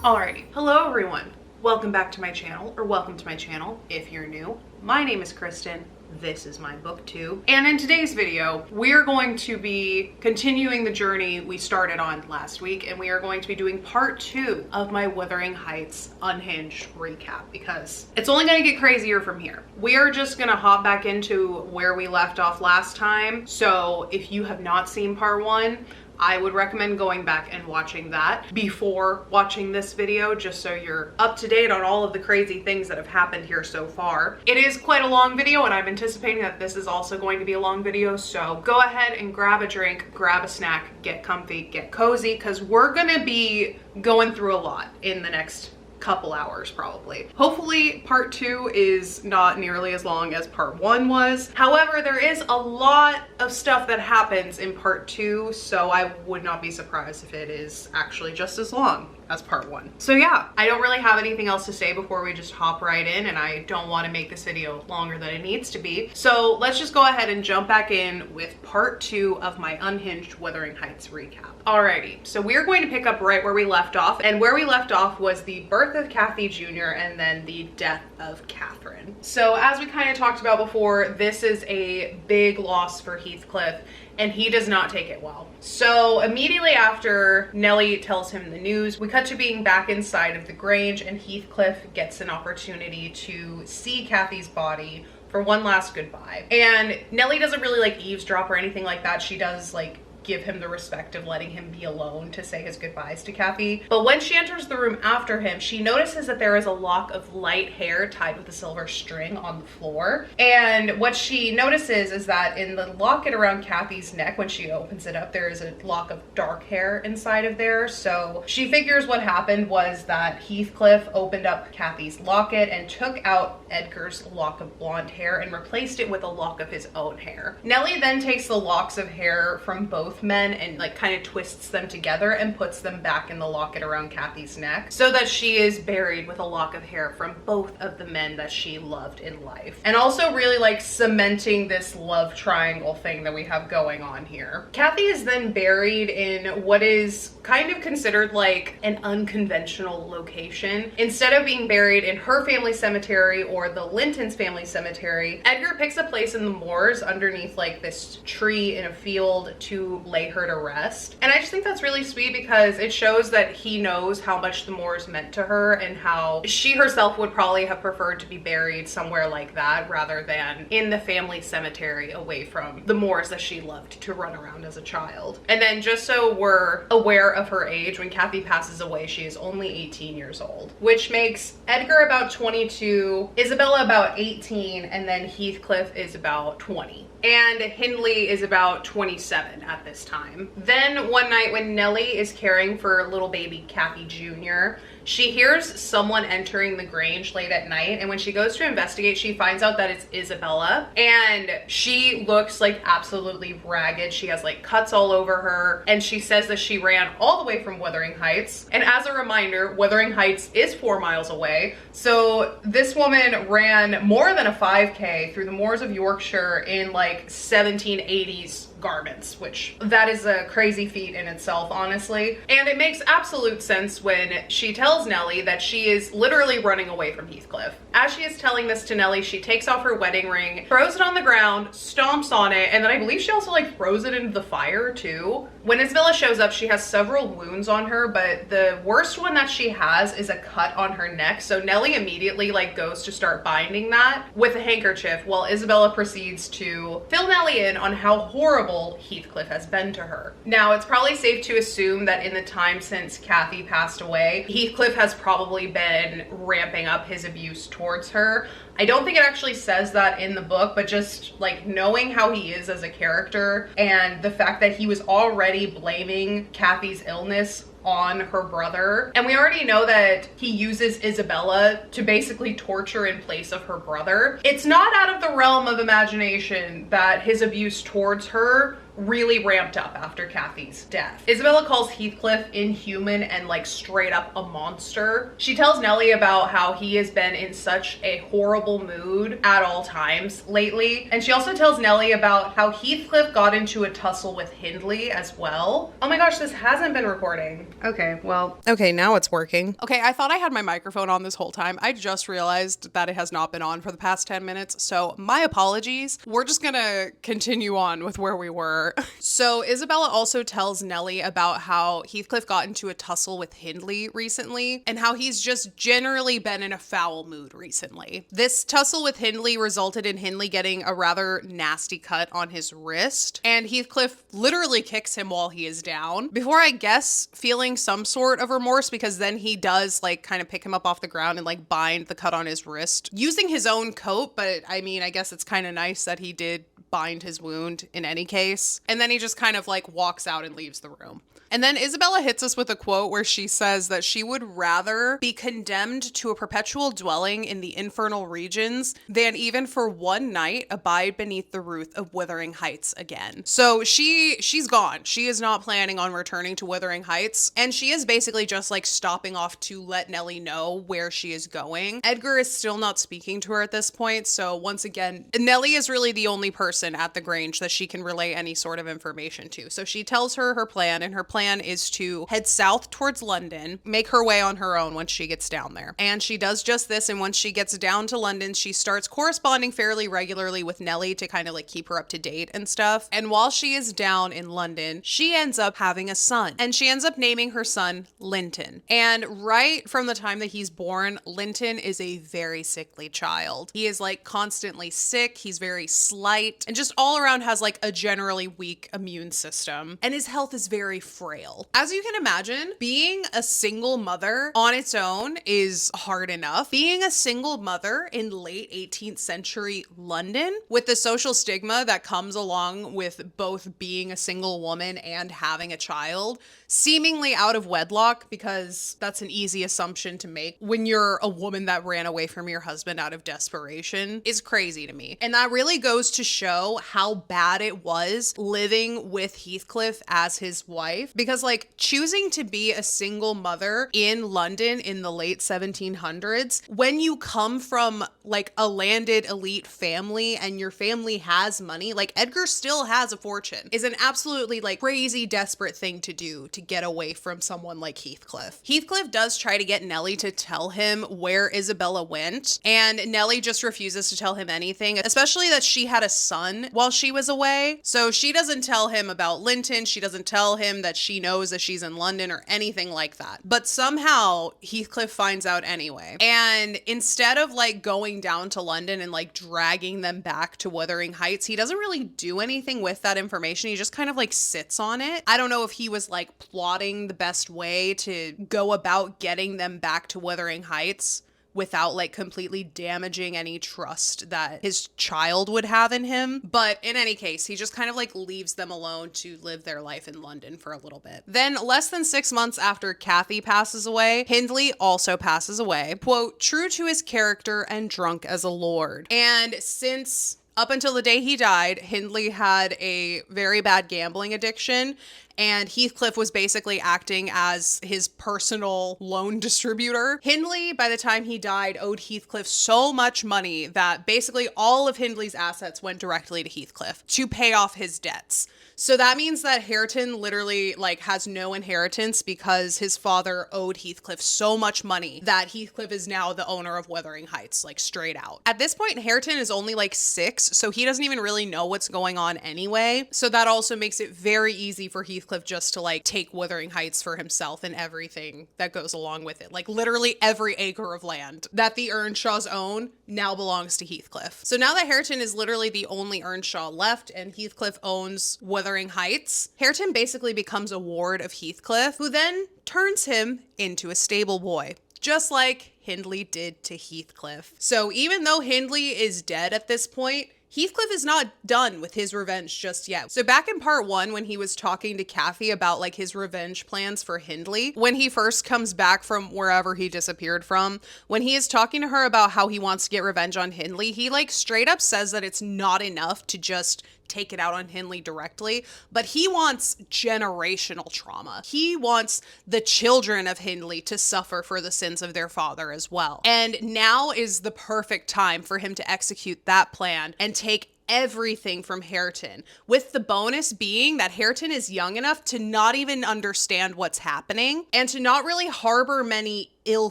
Alrighty, hello everyone. Welcome back to my channel, or welcome to my channel if you're new. My name is Kristen. This is my booktube. And in today's video, we're going to be continuing the journey we started on last week, and we are going to be doing part 2 of my Wuthering Heights Unhinged recap, because it's only gonna get crazier from here. We are just gonna hop back into where we left off last time. So if you have not seen part 1, I would recommend going back and watching that before watching this video, just so you're up to date on all of the crazy things that have happened here so far. It is quite a long video, and I'm anticipating that this is also going to be a long video, so go ahead and grab a drink, grab a snack, get comfy, get cozy, because we're gonna be going through a lot in the next couple hours probably. Hopefully part 2 is not nearly as long as part 1 was. However, there is a lot of stuff that happens in part 2, so I would not be surprised if it is actually just as long as part 1. So yeah, I don't really have anything else to say before we just hop right in, and I don't want to make this video longer than it needs to be. So let's just go ahead and jump back in with part 2 of my Unhinged Wuthering Heights recap. Alrighty, so we're going to pick up right where we left off, and where we left off was the birth of Kathy Jr. and then the death of Catherine. So as we kind of talked about before, this is a big loss for Heathcliff, and he does not take it well. So immediately after Nellie tells him the news, we cut to being back inside of the Grange, and Heathcliff gets an opportunity to see Kathy's body for one last goodbye. And Nellie doesn't really like eavesdrop or anything like that. She does like give him the respect of letting him be alone to say his goodbyes to Kathy. But when she enters the room after him, she notices that there is a lock of light hair tied with a silver string on the floor. And what she notices is that in the locket around Kathy's neck, when she opens it up, there is a lock of dark hair inside of there. So she figures what happened was that Heathcliff opened up Kathy's locket and took out Edgar's lock of blonde hair and replaced it with a lock of his own hair. Nellie then takes the locks of hair from both men and like kind of twists them together and puts them back in the locket around Kathy's neck, so that she is buried with a lock of hair from both of the men that she loved in life. And also really like cementing this love triangle thing that we have going on here. Kathy is then buried in what is kind of considered like an unconventional location. Instead of being buried in her family cemetery or the Linton's family cemetery, Edgar picks a place in the moors underneath like this tree in a field to lay her to rest. And I just think that's really sweet, because it shows that he knows how much the moors meant to her and how she herself would probably have preferred to be buried somewhere like that rather than in the family cemetery away from the moors that she loved to run around as a child. And then just so we're aware of her age, when Kathy passes away, she is only 18 years old, which makes Edgar about 22, Isabella about 18, and then Heathcliff is about 20. And Hindley is about 27 at this time. Then one night when Nellie is caring for little baby Kathy Jr., she hears someone entering the Grange late at night, and when she goes to investigate, she finds out that it's Isabella, and she looks like absolutely ragged. She has like cuts all over her, and she says that she ran all the way from Wuthering Heights. And as a reminder, Wuthering Heights is 4 miles away, so this woman ran more than a 5K through the moors of Yorkshire in like 1780s garments, which that is a crazy feat in itself, honestly. And it makes absolute sense when she tells Nellie that she is literally running away from Heathcliff. As she is telling this to Nellie, she takes off her wedding ring, throws it on the ground, stomps on it, and then I believe she also like throws it into the fire too. When Isabella shows up, she has several wounds on her, but the worst one that she has is a cut on her neck. So Nellie immediately like goes to start binding that with a handkerchief, while Isabella proceeds to fill Nellie in on how horrible Heathcliff has been to her. Now, it's probably safe to assume that in the time since Kathy passed away, Heathcliff has probably been ramping up his abuse towards her. I don't think it actually says that in the book, but just like knowing how he is as a character and the fact that he was already blaming Kathy's illness on her brother. And we already know that he uses Isabella to basically torture in place of her brother. It's not out of the realm of imagination that his abuse towards her really ramped up after Kathy's death. Isabella calls Heathcliff inhuman and like straight up a monster. She tells Nellie about how he has been in such a horrible mood at all times lately. And she also tells Nellie about how Heathcliff got into a tussle with Hindley as well. Oh my gosh, this hasn't been recording. Okay, well. Okay, now it's working. Okay, I thought I had my microphone on this whole time. I just realized that it has not been on for the past 10 minutes. So my apologies. We're just gonna continue on with where we were. So Isabella also tells Nellie about how Heathcliff got into a tussle with Hindley recently and how he's just generally been in a foul mood recently. This tussle with Hindley resulted in Hindley getting a rather nasty cut on his wrist, and Heathcliff literally kicks him while he is down, before I guess feeling some sort of remorse, because then he does like kind of pick him up off the ground and like bind the cut on his wrist using his own coat. But I mean, I guess it's kind of nice that he did bind his wound in any case. And then he just kind of like walks out and leaves the room. And then Isabella hits us with a quote where she says that she would rather be condemned to a perpetual dwelling in the infernal regions than even for one night abide beneath the roof of Wuthering Heights again. So she's gone. She is not planning on returning to Wuthering Heights, and she is basically just like stopping off to let Nellie know where she is going. Edgar is still not speaking to her at this point, so once again, Nellie is really the only person at the Grange that she can relay any sort of information to. So she tells her her plan, and her plan is to head south towards London, make her way on her own once she gets down there. And she does just this, and once she gets down to London, she starts corresponding fairly regularly with Nellie to kind of like keep her up to date and stuff. And while she is down in London, she ends up having a son, and she ends up naming her son Linton. And right from the time that he's born, Linton is a very sickly child. He is like constantly sick, he's very slight, and just all around has like a generally weak immune system, and his health is very frail. As you can imagine, being a single mother on its own is hard enough. Being a single mother in late 18th century London, with the social stigma that comes along with both being a single woman and having a child, seemingly out of wedlock, because that's an easy assumption to make when you're a woman that ran away from your husband out of desperation, is crazy to me. And that really goes to show how bad it was living with Heathcliff as his wife, because like choosing to be a single mother in London in the late 1700s, when you come from like a landed elite family and your family has money, like Edgar still has a fortune, is an absolutely like crazy desperate thing to do to get away from someone like Heathcliff. Heathcliff does try to get Nellie to tell him where Isabella went, and Nellie just refuses to tell him anything, especially that she had a son while she was away. So she doesn't tell him about Linton, she doesn't tell him that she knows that she's in London or anything like that. But somehow Heathcliff finds out anyway. And instead of like going down to London and like dragging them back to Wuthering Heights, he doesn't really do anything with that information. He just kind of like sits on it. I don't know if he was like plotting the best way to go about getting them back to Wuthering Heights without like completely damaging any trust that his child would have in him. But in any case, he just kind of like leaves them alone to live their life in London for a little bit. Then less than 6 months after Kathy passes away, Hindley also passes away, quote, true to his character and drunk as a lord. And since up until the day he died, Hindley had a very bad gambling addiction, and Heathcliff was basically acting as his personal loan distributor. Hindley, by the time he died, owed Heathcliff so much money that basically all of Hindley's assets went directly to Heathcliff to pay off his debts. So that means that Hareton literally like has no inheritance because his father owed Heathcliff so much money that Heathcliff is now the owner of Wuthering Heights, like straight out. At this point, Hareton is only like 6, so he doesn't even really know what's going on anyway. So that also makes it very easy for Heathcliff just to like take Wuthering Heights for himself and everything that goes along with it. Like literally every acre of land that the Earnshaws own now belongs to Heathcliff. So now that Hareton is literally the only Earnshaw left and Heathcliff owns Wuthering Heights, Hareton basically becomes a ward of Heathcliff, who then turns him into a stable boy, just like Hindley did to Heathcliff. So even though Hindley is dead at this point, Heathcliff is not done with his revenge just yet. So back in part 1, when he was talking to Kathy about like his revenge plans for Hindley, when he first comes back from wherever he disappeared from, when he is talking to her about how he wants to get revenge on Hindley, he like straight up says that it's not enough to just take it out on Hindley directly, but he wants generational trauma. He wants the children of Hindley to suffer for the sins of their father as well. And now is the perfect time for him to execute that plan and take everything from Hareton, with the bonus being that Hareton is young enough to not even understand what's happening and to not really harbor many ill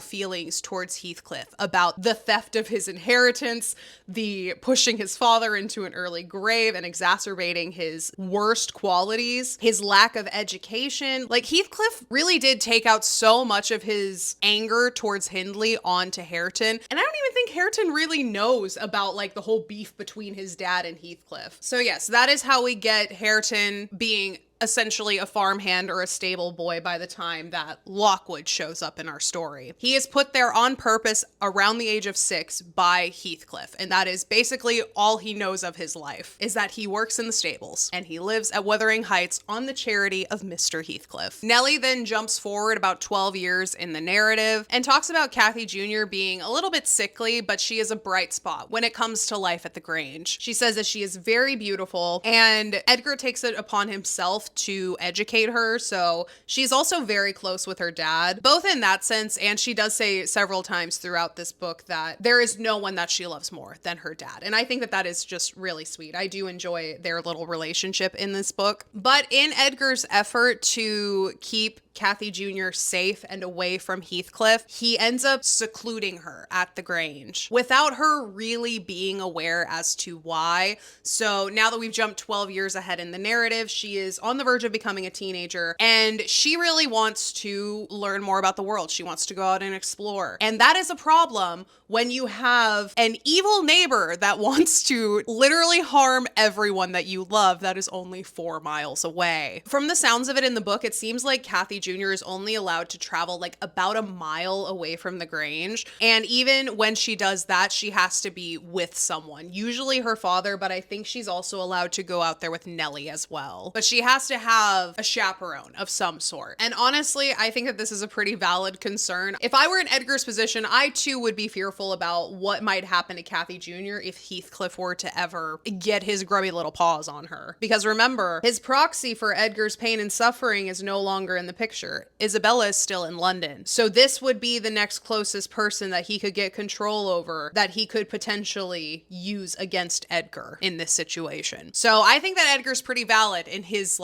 feelings towards Heathcliff about the theft of his inheritance, the pushing his father into an early grave and exacerbating his worst qualities, his lack of education. Like, Heathcliff really did take out so much of his anger towards Hindley onto Hareton, and I don't even think Hareton really knows about like the whole beef between his dad and Heathcliff. So yes, that is how we get Hareton being essentially a farmhand or a stable boy by the time that Lockwood shows up in our story. He is put there on purpose around the age of 6 by Heathcliff, and that is basically all he knows of his life, is that he works in the stables and he lives at Wuthering Heights on the charity of Mr. Heathcliff. Nellie then jumps forward about 12 years in the narrative and talks about Kathy Jr. being a little bit sickly, but she is a bright spot when it comes to life at the Grange. She says that she is very beautiful, and Edgar takes it upon himself to educate her, so she's also very close with her dad, both in that sense, and she does say several times throughout this book that there is no one that she loves more than her dad, and I think that that is just really sweet. I do enjoy their little relationship in this book, but in Edgar's effort to keep Kathy Jr. safe and away from Heathcliff, he ends up secluding her at the Grange without her really being aware as to why. So now that we've jumped 12 years ahead in the narrative, she is on the verge of becoming a teenager, and she really wants to learn more about the world. She wants to go out and explore. And that is a problem when you have an evil neighbor that wants to literally harm everyone that you love that is only 4 miles away. From the sounds of it in the book, it seems like Kathy Jr. is only allowed to travel like about a mile away from the Grange. And even when she does that, she has to be with someone, usually her father, but I think she's also allowed to go out there with Nellie as well. But she has to have a chaperone of some sort. And honestly, I think that this is a pretty valid concern. If I were in Edgar's position, I too would be fearful about what might happen to Kathy Jr. if Heathcliff were to ever get his grubby little paws on her. Because remember, his proxy for Edgar's pain and suffering is no longer in the picture. Isabella is still in London. So this would be the next closest person that he could get control over, that he could potentially use against Edgar in this situation. So I think that Edgar's pretty valid in his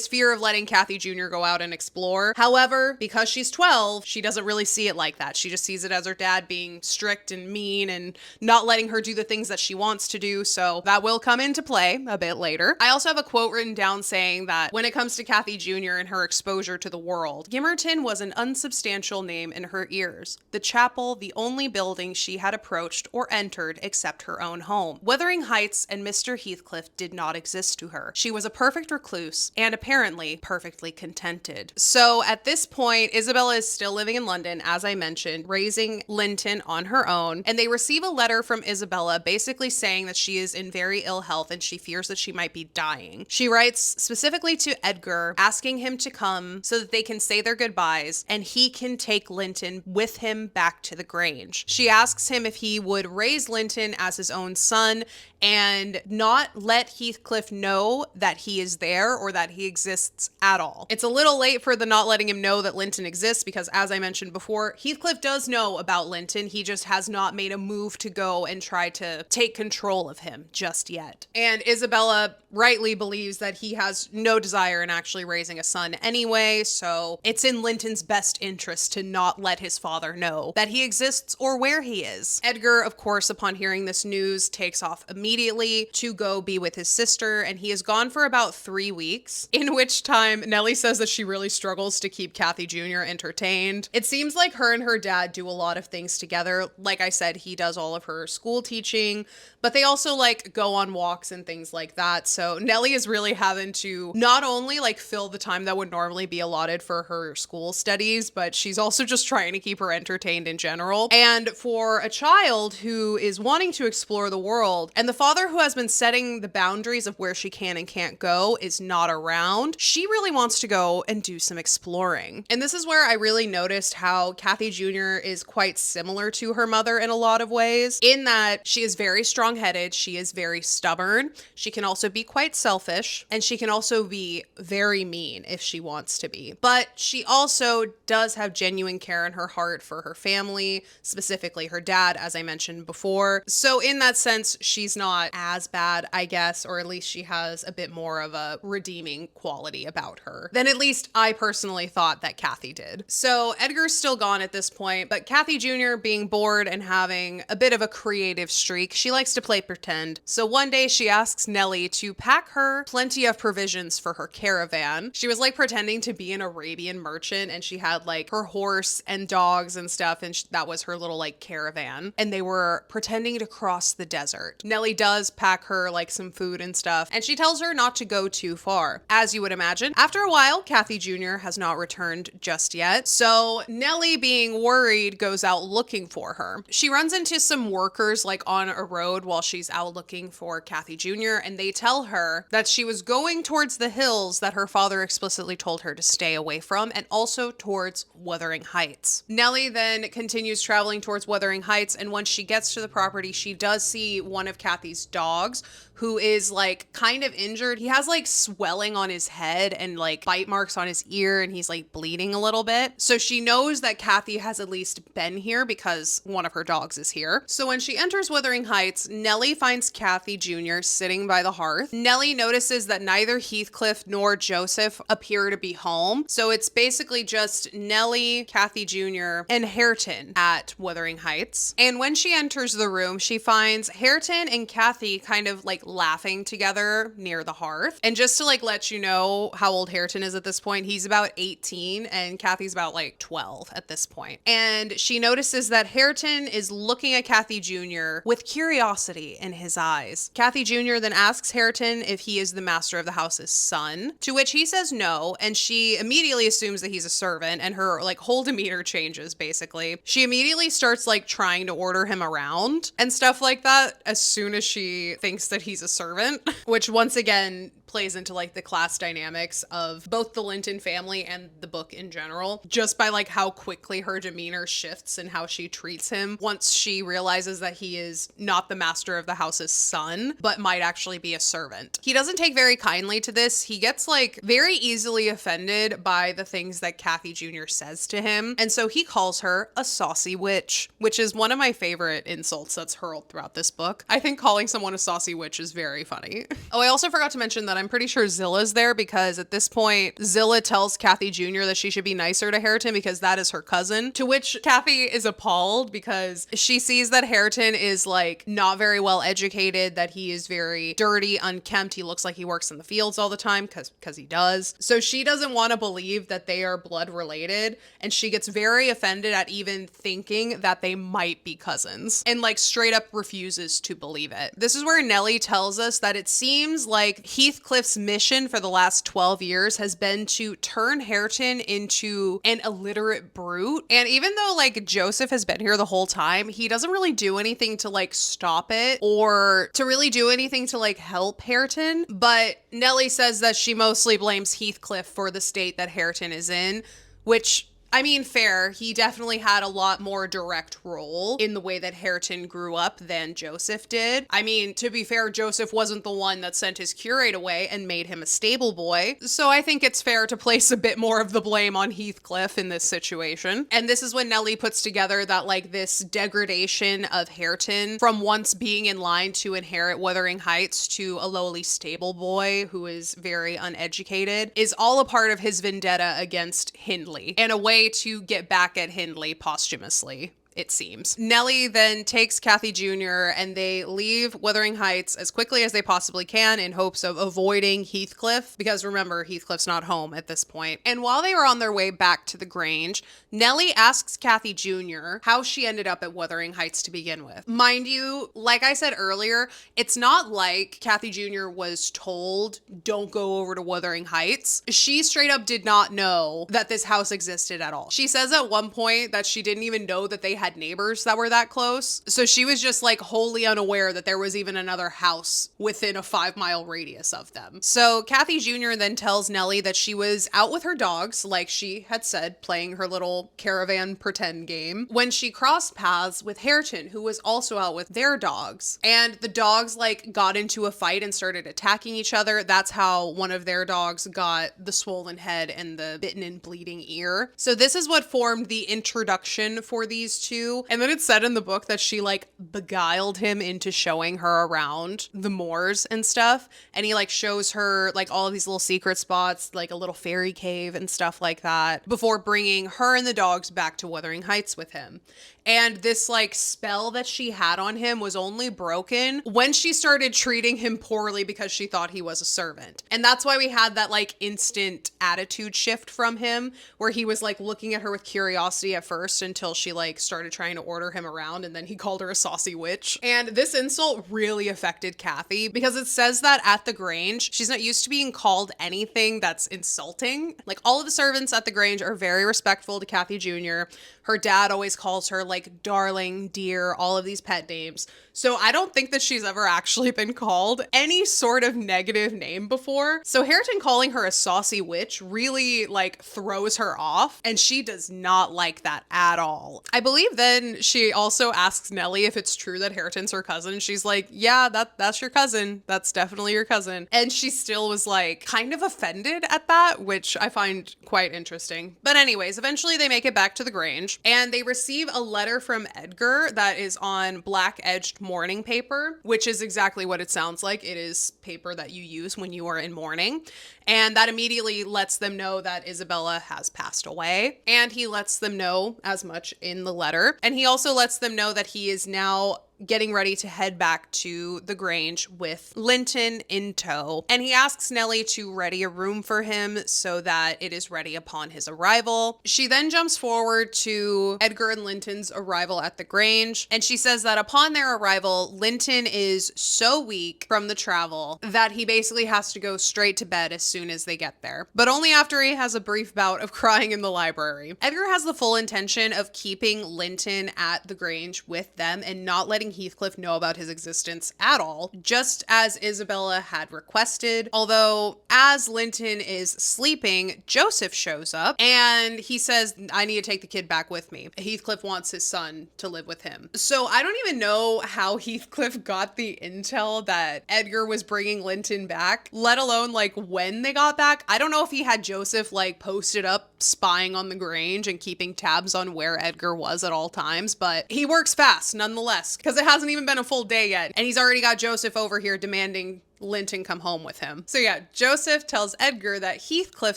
fear of letting Kathy Jr. go out and explore. However, because she's 12, she doesn't really see it like that. She just sees it as her dad being strict and mean and not letting her do the things that she wants to do. So that will come into play a bit later. I also have a quote written down saying that when it comes to Kathy Jr. and her exposure to the world, Gimmerton was an unsubstantial name in her ears. The chapel, the only building she had approached or entered except her own home. Wuthering Heights and Mr. Heathcliff did not exist to her. She was a perfect recluse and apparently perfectly contented. So at this point, Isabella is still living in London, as I mentioned, raising Linton on her own, and they receive a letter from Isabella basically saying that she is in very ill health and she fears that she might be dying. She writes specifically to Edgar, asking him to come so that they can say their goodbyes and he can take Linton with him back to the Grange. She asks him if he would raise Linton as his own son and not let Heathcliff know that he is there or that he exists at all. It's a little late for the not letting him know that Linton exists because, as I mentioned before, Heathcliff does know about Linton. He just has not made a move to go and try to take control of him just yet. And Isabella rightly believes that he has no desire in actually raising a son anyway, so it's in Linton's best interest to not let his father know that he exists or where he is. Edgar, of course, upon hearing this news, takes off immediately to go be with his sister, and he is gone for about 3 weeks, in which time Nellie says that she really struggles to keep Kathy Jr. entertained. It seems like her and her dad do a lot of things together. Like I said, he does all of her school teaching, but they also like go on walks and things like that. So Nellie is really having to not only like fill the time that would normally be allotted for her school studies, but she's also just trying to keep her entertained in general. And for a child who is wanting to explore the world, and the father who has been setting the boundaries of where she can and can't go is not not around, she really wants to go and do some exploring. And this is where I really noticed how Kathy Jr. is quite similar to her mother in a lot of ways, in that she is very strong-headed, she is very stubborn, she can also be quite selfish, and she can also be very mean if she wants to be. But she also does have genuine care in her heart for her family, specifically her dad, as I mentioned before. So in that sense, she's not as bad, I guess, or at least she has a bit more of a redeeming quality about her than at least I personally thought that Kathy did. So Edgar's still gone at this point, but Kathy Jr. being bored and having a bit of a creative streak, she likes to play pretend. So one day she asks Nellie to pack her plenty of provisions for her caravan. She was like pretending to be an Arabian merchant, and she had like her horse and dogs and stuff, and that was her little like caravan, and they were pretending to cross the desert. Nellie does pack her like some food and stuff, and she tells her not to go too far. As you would imagine, after a while, Kathy Jr. has not returned just yet, so Nellie, being worried, goes out looking for her. She runs into some workers like on a road while she's out looking for Kathy Jr., and they tell her that she was going towards the hills that her father explicitly told her to stay away from, and also towards Wuthering Heights. Nellie then continues traveling towards Wuthering Heights, and once she gets to the property, she does see one of Kathy's dogs, who is like kind of injured. He has like swelling on his head and like bite marks on his ear, and he's like bleeding a little bit. So she knows that Kathy has at least been here because one of her dogs is here. So when she enters Wuthering Heights, Nellie finds Kathy Jr. sitting by the hearth. Nellie notices that neither Heathcliff nor Joseph appear to be home. So it's basically just Nellie, Kathy Jr., and Hareton at Wuthering Heights. And when she enters the room, she finds Hareton and Kathy kind of like laughing together near the hearth. And just to like let you know how old Hareton is at this point, he's about 18 and Kathy's about like 12 at this point. And she notices that Hareton is looking at Kathy Jr. with curiosity in his eyes. Kathy Jr. then asks Hareton if he is the master of the house's son, to which he says no, and she immediately assumes that he's a servant, and her like whole demeanor changes basically. She immediately starts like trying to order him around and stuff like that as soon as she thinks that he's a servant, which once again plays into like the class dynamics of both the Linton family and the book in general, just by like how quickly her demeanor shifts and how she treats him once she realizes that he is not the master of the house's son, but might actually be a servant. He doesn't take very kindly to this. He gets like very easily offended by the things that Kathy Jr. says to him, and so he calls her a saucy witch, which is one of my favorite insults that's hurled throughout this book. I think calling someone a saucy witch is very funny. Oh, I also forgot to mention that I'm pretty sure Zilla's there, because at this point, Zilla tells Kathy Jr. that she should be nicer to Hareton because that is her cousin, to which Kathy is appalled because she sees that Hareton is like not very well educated, that he is very dirty, unkempt. He looks like he works in the fields all the time because he does. So she doesn't want to believe that they are blood related, and she gets very offended at even thinking that they might be cousins, and like straight up refuses to believe it. This is where Nellie tells us that it seems like Heathcliff's mission for the last 12 years has been to turn Hareton into an illiterate brute. And even though like Joseph has been here the whole time, he doesn't really do anything to like stop it or to really do anything to like help Hareton. But Nellie says that she mostly blames Heathcliff for the state that Hareton is in, which, I mean, fair. He definitely had a lot more direct role in the way that Hareton grew up than Joseph did. I mean, to be fair, Joseph wasn't the one that sent his curate away and made him a stable boy. So I think it's fair to place a bit more of the blame on Heathcliff in this situation. And this is when Nellie puts together that like this degradation of Hareton from once being in line to inherit Wuthering Heights to a lowly stable boy who is very uneducated is all a part of his vendetta against Hindley, and a way to get back at Hindley posthumously, it seems. Nellie then takes Kathy Jr. and they leave Wuthering Heights as quickly as they possibly can in hopes of avoiding Heathcliff, because remember, Heathcliff's not home at this point. And while they are on their way back to the Grange, Nellie asks Kathy Jr. how she ended up at Wuthering Heights to begin with. Mind you, like I said earlier, it's not like Kathy Jr. was told, don't go over to Wuthering Heights. She straight up did not know that this house existed at all. She says at one point that she didn't even know that they had neighbors that were that close. So she was just like wholly unaware that there was even another house within a 5-mile radius of them. So Kathy Jr. then tells Nellie that she was out with her dogs, like she had said, playing her little caravan pretend game, when she crossed paths with Hareton, who was also out with their dogs. And the dogs like got into a fight and started attacking each other. That's how one of their dogs got the swollen head and the bitten and bleeding ear. So this is what formed the introduction for these two. And then it said in the book that she like beguiled him into showing her around the moors and stuff. And he like shows her like all of these little secret spots, like a little fairy cave and stuff like that, before bringing her and the dogs back to Wuthering Heights with him. And this like spell that she had on him was only broken when she started treating him poorly because she thought he was a servant. And that's why we had that like instant attitude shift from him, where he was like looking at her with curiosity at first until she like started trying to order him around, and then he called her a saucy witch. And this insult really affected Kathy because it says that at the Grange, she's not used to being called anything that's insulting. Like all of the servants at the Grange are very respectful to Kathy Jr. Her dad always calls her like darling, dear, all of these pet names. So I don't think that she's ever actually been called any sort of negative name before. So Hareton calling her a saucy witch really like throws her off, and she does not like that at all. I believe then she also asks Nellie if it's true that Hareton's her cousin. She's like, yeah, that's your cousin. That's definitely your cousin. And she still was like kind of offended at that, which I find quite interesting. But anyways, eventually they make it back to the Grange and they receive a letter from Edgar that is on black edged mourning paper, which is exactly what it sounds like. It is paper that you use when you are in mourning. And that immediately lets them know that Isabella has passed away. And he lets them know as much in the letter. And he also lets them know that he is now getting ready to head back to the Grange with Linton in tow. And he asks Nellie to ready a room for him so that it is ready upon his arrival. She then jumps forward to Edgar and Linton's arrival at the Grange. And she says that upon their arrival, Linton is so weak from the travel that he basically has to go straight to bed as soon as they get there. But only after he has a brief bout of crying in the library. Edgar has the full intention of keeping Linton at the Grange with them and not letting Heathcliff know about his existence at all, just as Isabella had requested. Although, as Linton is sleeping, Joseph shows up and he says, I need to take the kid back with me. Heathcliff wants his son to live with him. So I don't even know how Heathcliff got the intel that Edgar was bringing Linton back, let alone like when they got back. I don't know if he had Joseph like posted up spying on the Grange and keeping tabs on where Edgar was at all times, but he works fast nonetheless, because it hasn't even been a full day yet, and he's already got Joseph over here demanding Linton come home with him. So yeah, Joseph tells Edgar that Heathcliff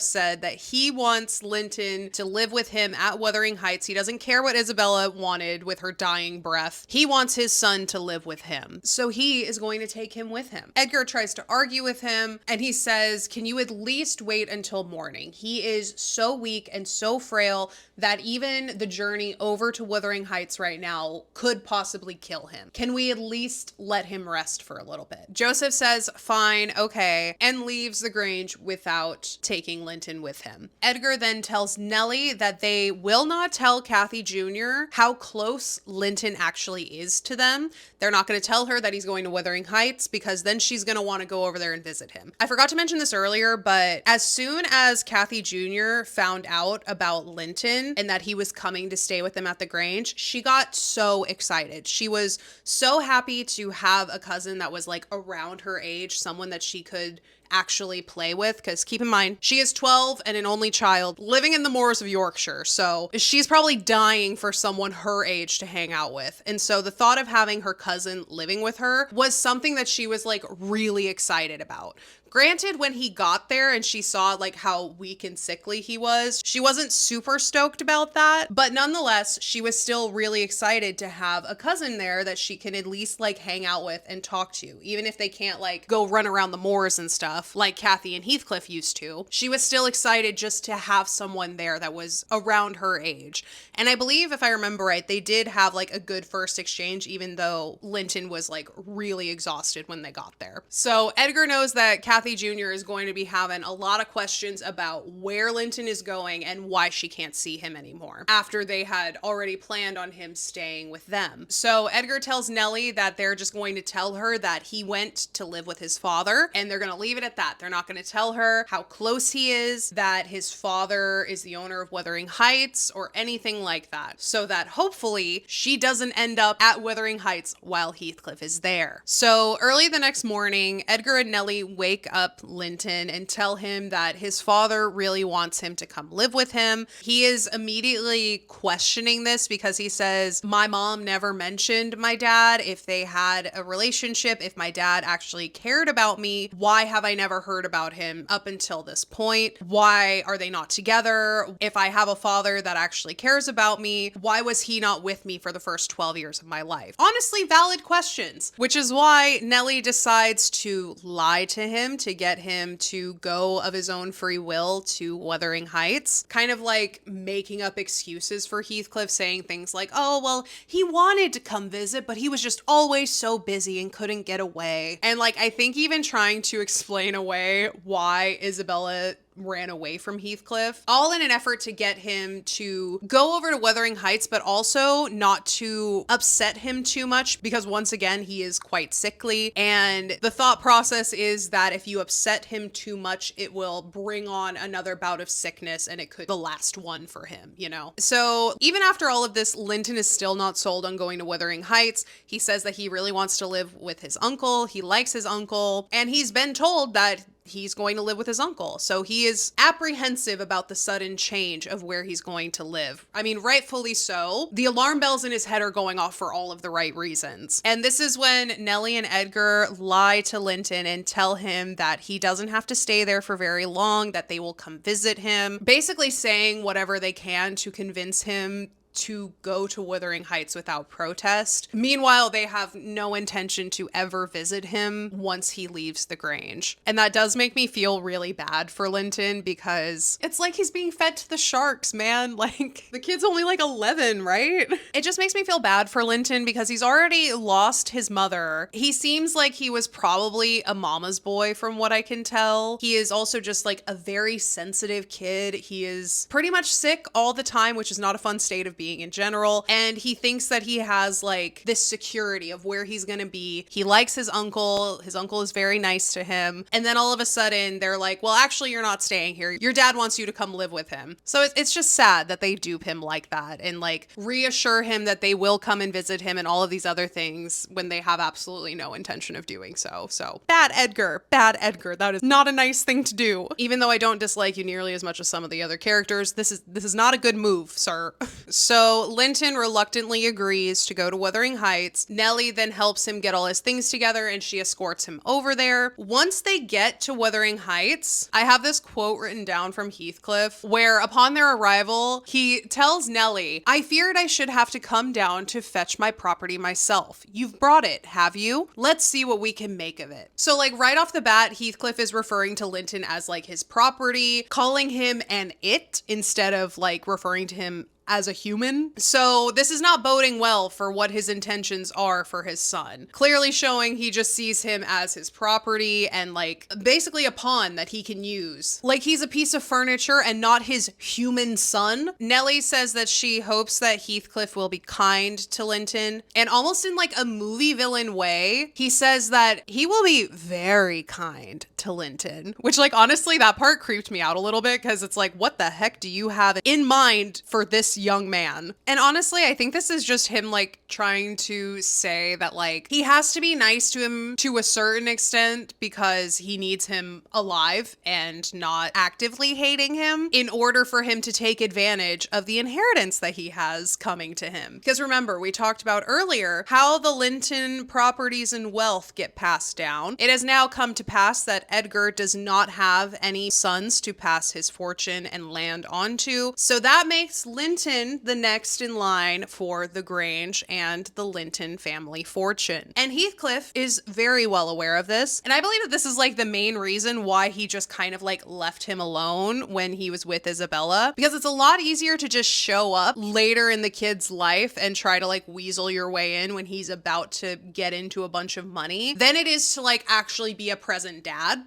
said that he wants Linton to live with him at Wuthering Heights. He doesn't care what Isabella wanted with her dying breath. He wants his son to live with him. So he is going to take him with him. Edgar tries to argue with him and he says, can you at least wait until morning? He is so weak and so frail that even the journey over to Wuthering Heights right now could possibly kill him. Can we at least let him rest for a little bit? Joseph says, fine, okay, and leaves the Grange without taking Linton with him. Edgar then tells Nellie that they will not tell Kathy Jr. how close Linton actually is to them. They're not going to tell her that he's going to Wuthering Heights because then she's going to want to go over there and visit him. I forgot to mention this earlier, but as soon as Kathy Jr. found out about Linton and that he was coming to stay with them at the Grange, she got so excited. She was so happy to have a cousin that was like around her age, someone that she could actually play with, because keep in mind, she is 12 and an only child living in the moors of Yorkshire, so she's probably dying for someone her age to hang out with. And so the thought of having her cousin living with her was something that she was like really excited about. Granted, when he got there and she saw like how weak and sickly he was, she wasn't super stoked about that, but nonetheless, she was still really excited to have a cousin there that she can at least like hang out with and talk to, even if they can't like go run around the moors and stuff. stuff like Kathy and Heathcliff used to. She was still excited just to have someone there that was around her age. And I believe, if I remember right, they did have like a good first exchange, even though Linton was like really exhausted when they got there. So Edgar knows that Kathy Jr. is going to be having a lot of questions about where Linton is going and why she can't see him anymore, after they had already planned on him staying with them. So Edgar tells Nellie that they're just going to tell her that he went to live with his father, and they're going to leave it at that. They're not going to tell her how close he is, that his father is the owner of Wuthering Heights, or anything like that, so that hopefully she doesn't end up at Wuthering Heights while Heathcliff is there. So early the next morning, Edgar and Nellie wake up Linton and tell him that his father really wants him to come live with him. He is immediately questioning this because he says, my mom never mentioned my dad, if they had a relationship, if my dad actually cared about me. Why have I never heard about him up until this point? Why are they not together? If I have a father that actually cares about me, why was he not with me for the first 12 years of my life? Honestly, valid questions, which is why Nellie decides to lie to him to get him to go of his own free will to Wuthering Heights, kind of like making up excuses for Heathcliff, saying things like, oh, well, he wanted to come visit, but he was just always so busy and couldn't get away. And like, I think even trying to explain away why Isabella ran away from Heathcliff, all in an effort to get him to go over to Wuthering Heights, but also not to upset him too much, because once again, he is quite sickly. And the thought process is that if you upset him too much, it will bring on another bout of sickness, and it could be the last one for him, you know? So even after all of this, Linton is still not sold on going to Wuthering Heights. He says that he really wants to live with his uncle. He likes his uncle, and he's been told that he's going to live with his uncle. So he is apprehensive about the sudden change of where he's going to live. I mean, rightfully so. The alarm bells in his head are going off for all of the right reasons. And this is when Nellie and Edgar lie to Linton and tell him that he doesn't have to stay there for very long, that they will come visit him, basically saying whatever they can to convince him to go to Wuthering Heights without protest. Meanwhile, they have no intention to ever visit him once he leaves the Grange. And that does make me feel really bad for Linton, because it's like he's being fed to the sharks, man. Like, the kid's only like 11, right? It just makes me feel bad for Linton because he's already lost his mother. He seems like he was probably a mama's boy from what I can tell. He is also just like a very sensitive kid. He is pretty much sick all the time, which is not a fun state of being in general, and he thinks that he has like this security of where he's gonna be. He likes his uncle is very nice to him, and then all of a sudden they're like, well, actually, you're not staying here, your dad wants you to come live with him. So it's just sad that they dupe him like that and like reassure him that they will come and visit him and all of these other things when they have absolutely no intention of doing so. So bad Edgar, that is not a nice thing to do. Even though I don't dislike you nearly as much as some of the other characters, this is not a good move, sir. So Linton reluctantly agrees to go to Wuthering Heights. Nellie then helps him get all his things together, and she escorts him over there. Once they get to Wuthering Heights, I have this quote written down from Heathcliff, where upon their arrival, he tells Nellie, I feared I should have to come down to fetch my property myself. You've brought it, have you? Let's see what we can make of it. So like right off the bat, Heathcliff is referring to Linton as like his property, calling him an it instead of like referring to him as a human. So this is not boding well for what his intentions are for his son. Clearly showing he just sees him as his property and like basically a pawn that he can use. Like he's a piece of furniture and not his human son. Nellie says that she hopes that Heathcliff will be kind to Linton, and almost in like a movie villain way, he says that he will be very kind to Linton, which like honestly that part creeped me out a little bit, because it's like, what the heck do you have in mind for this young man? And honestly, I think this is just him like trying to say that like he has to be nice to him to a certain extent because he needs him alive and not actively hating him in order for him to take advantage of the inheritance that he has coming to him. Because remember, we talked about earlier how the Linton properties and wealth get passed down. It has now come to pass that Edgar does not have any sons to pass his fortune and land onto. So that makes Linton Linton the next in line for the Grange and the Linton family fortune. And Heathcliff is very well aware of this. And I believe that this is like the main reason why he just kind of like left him alone when he was with Isabella, because it's a lot easier to just show up later in the kid's life and try to like weasel your way in when he's about to get into a bunch of money than it is to like actually be a present dad.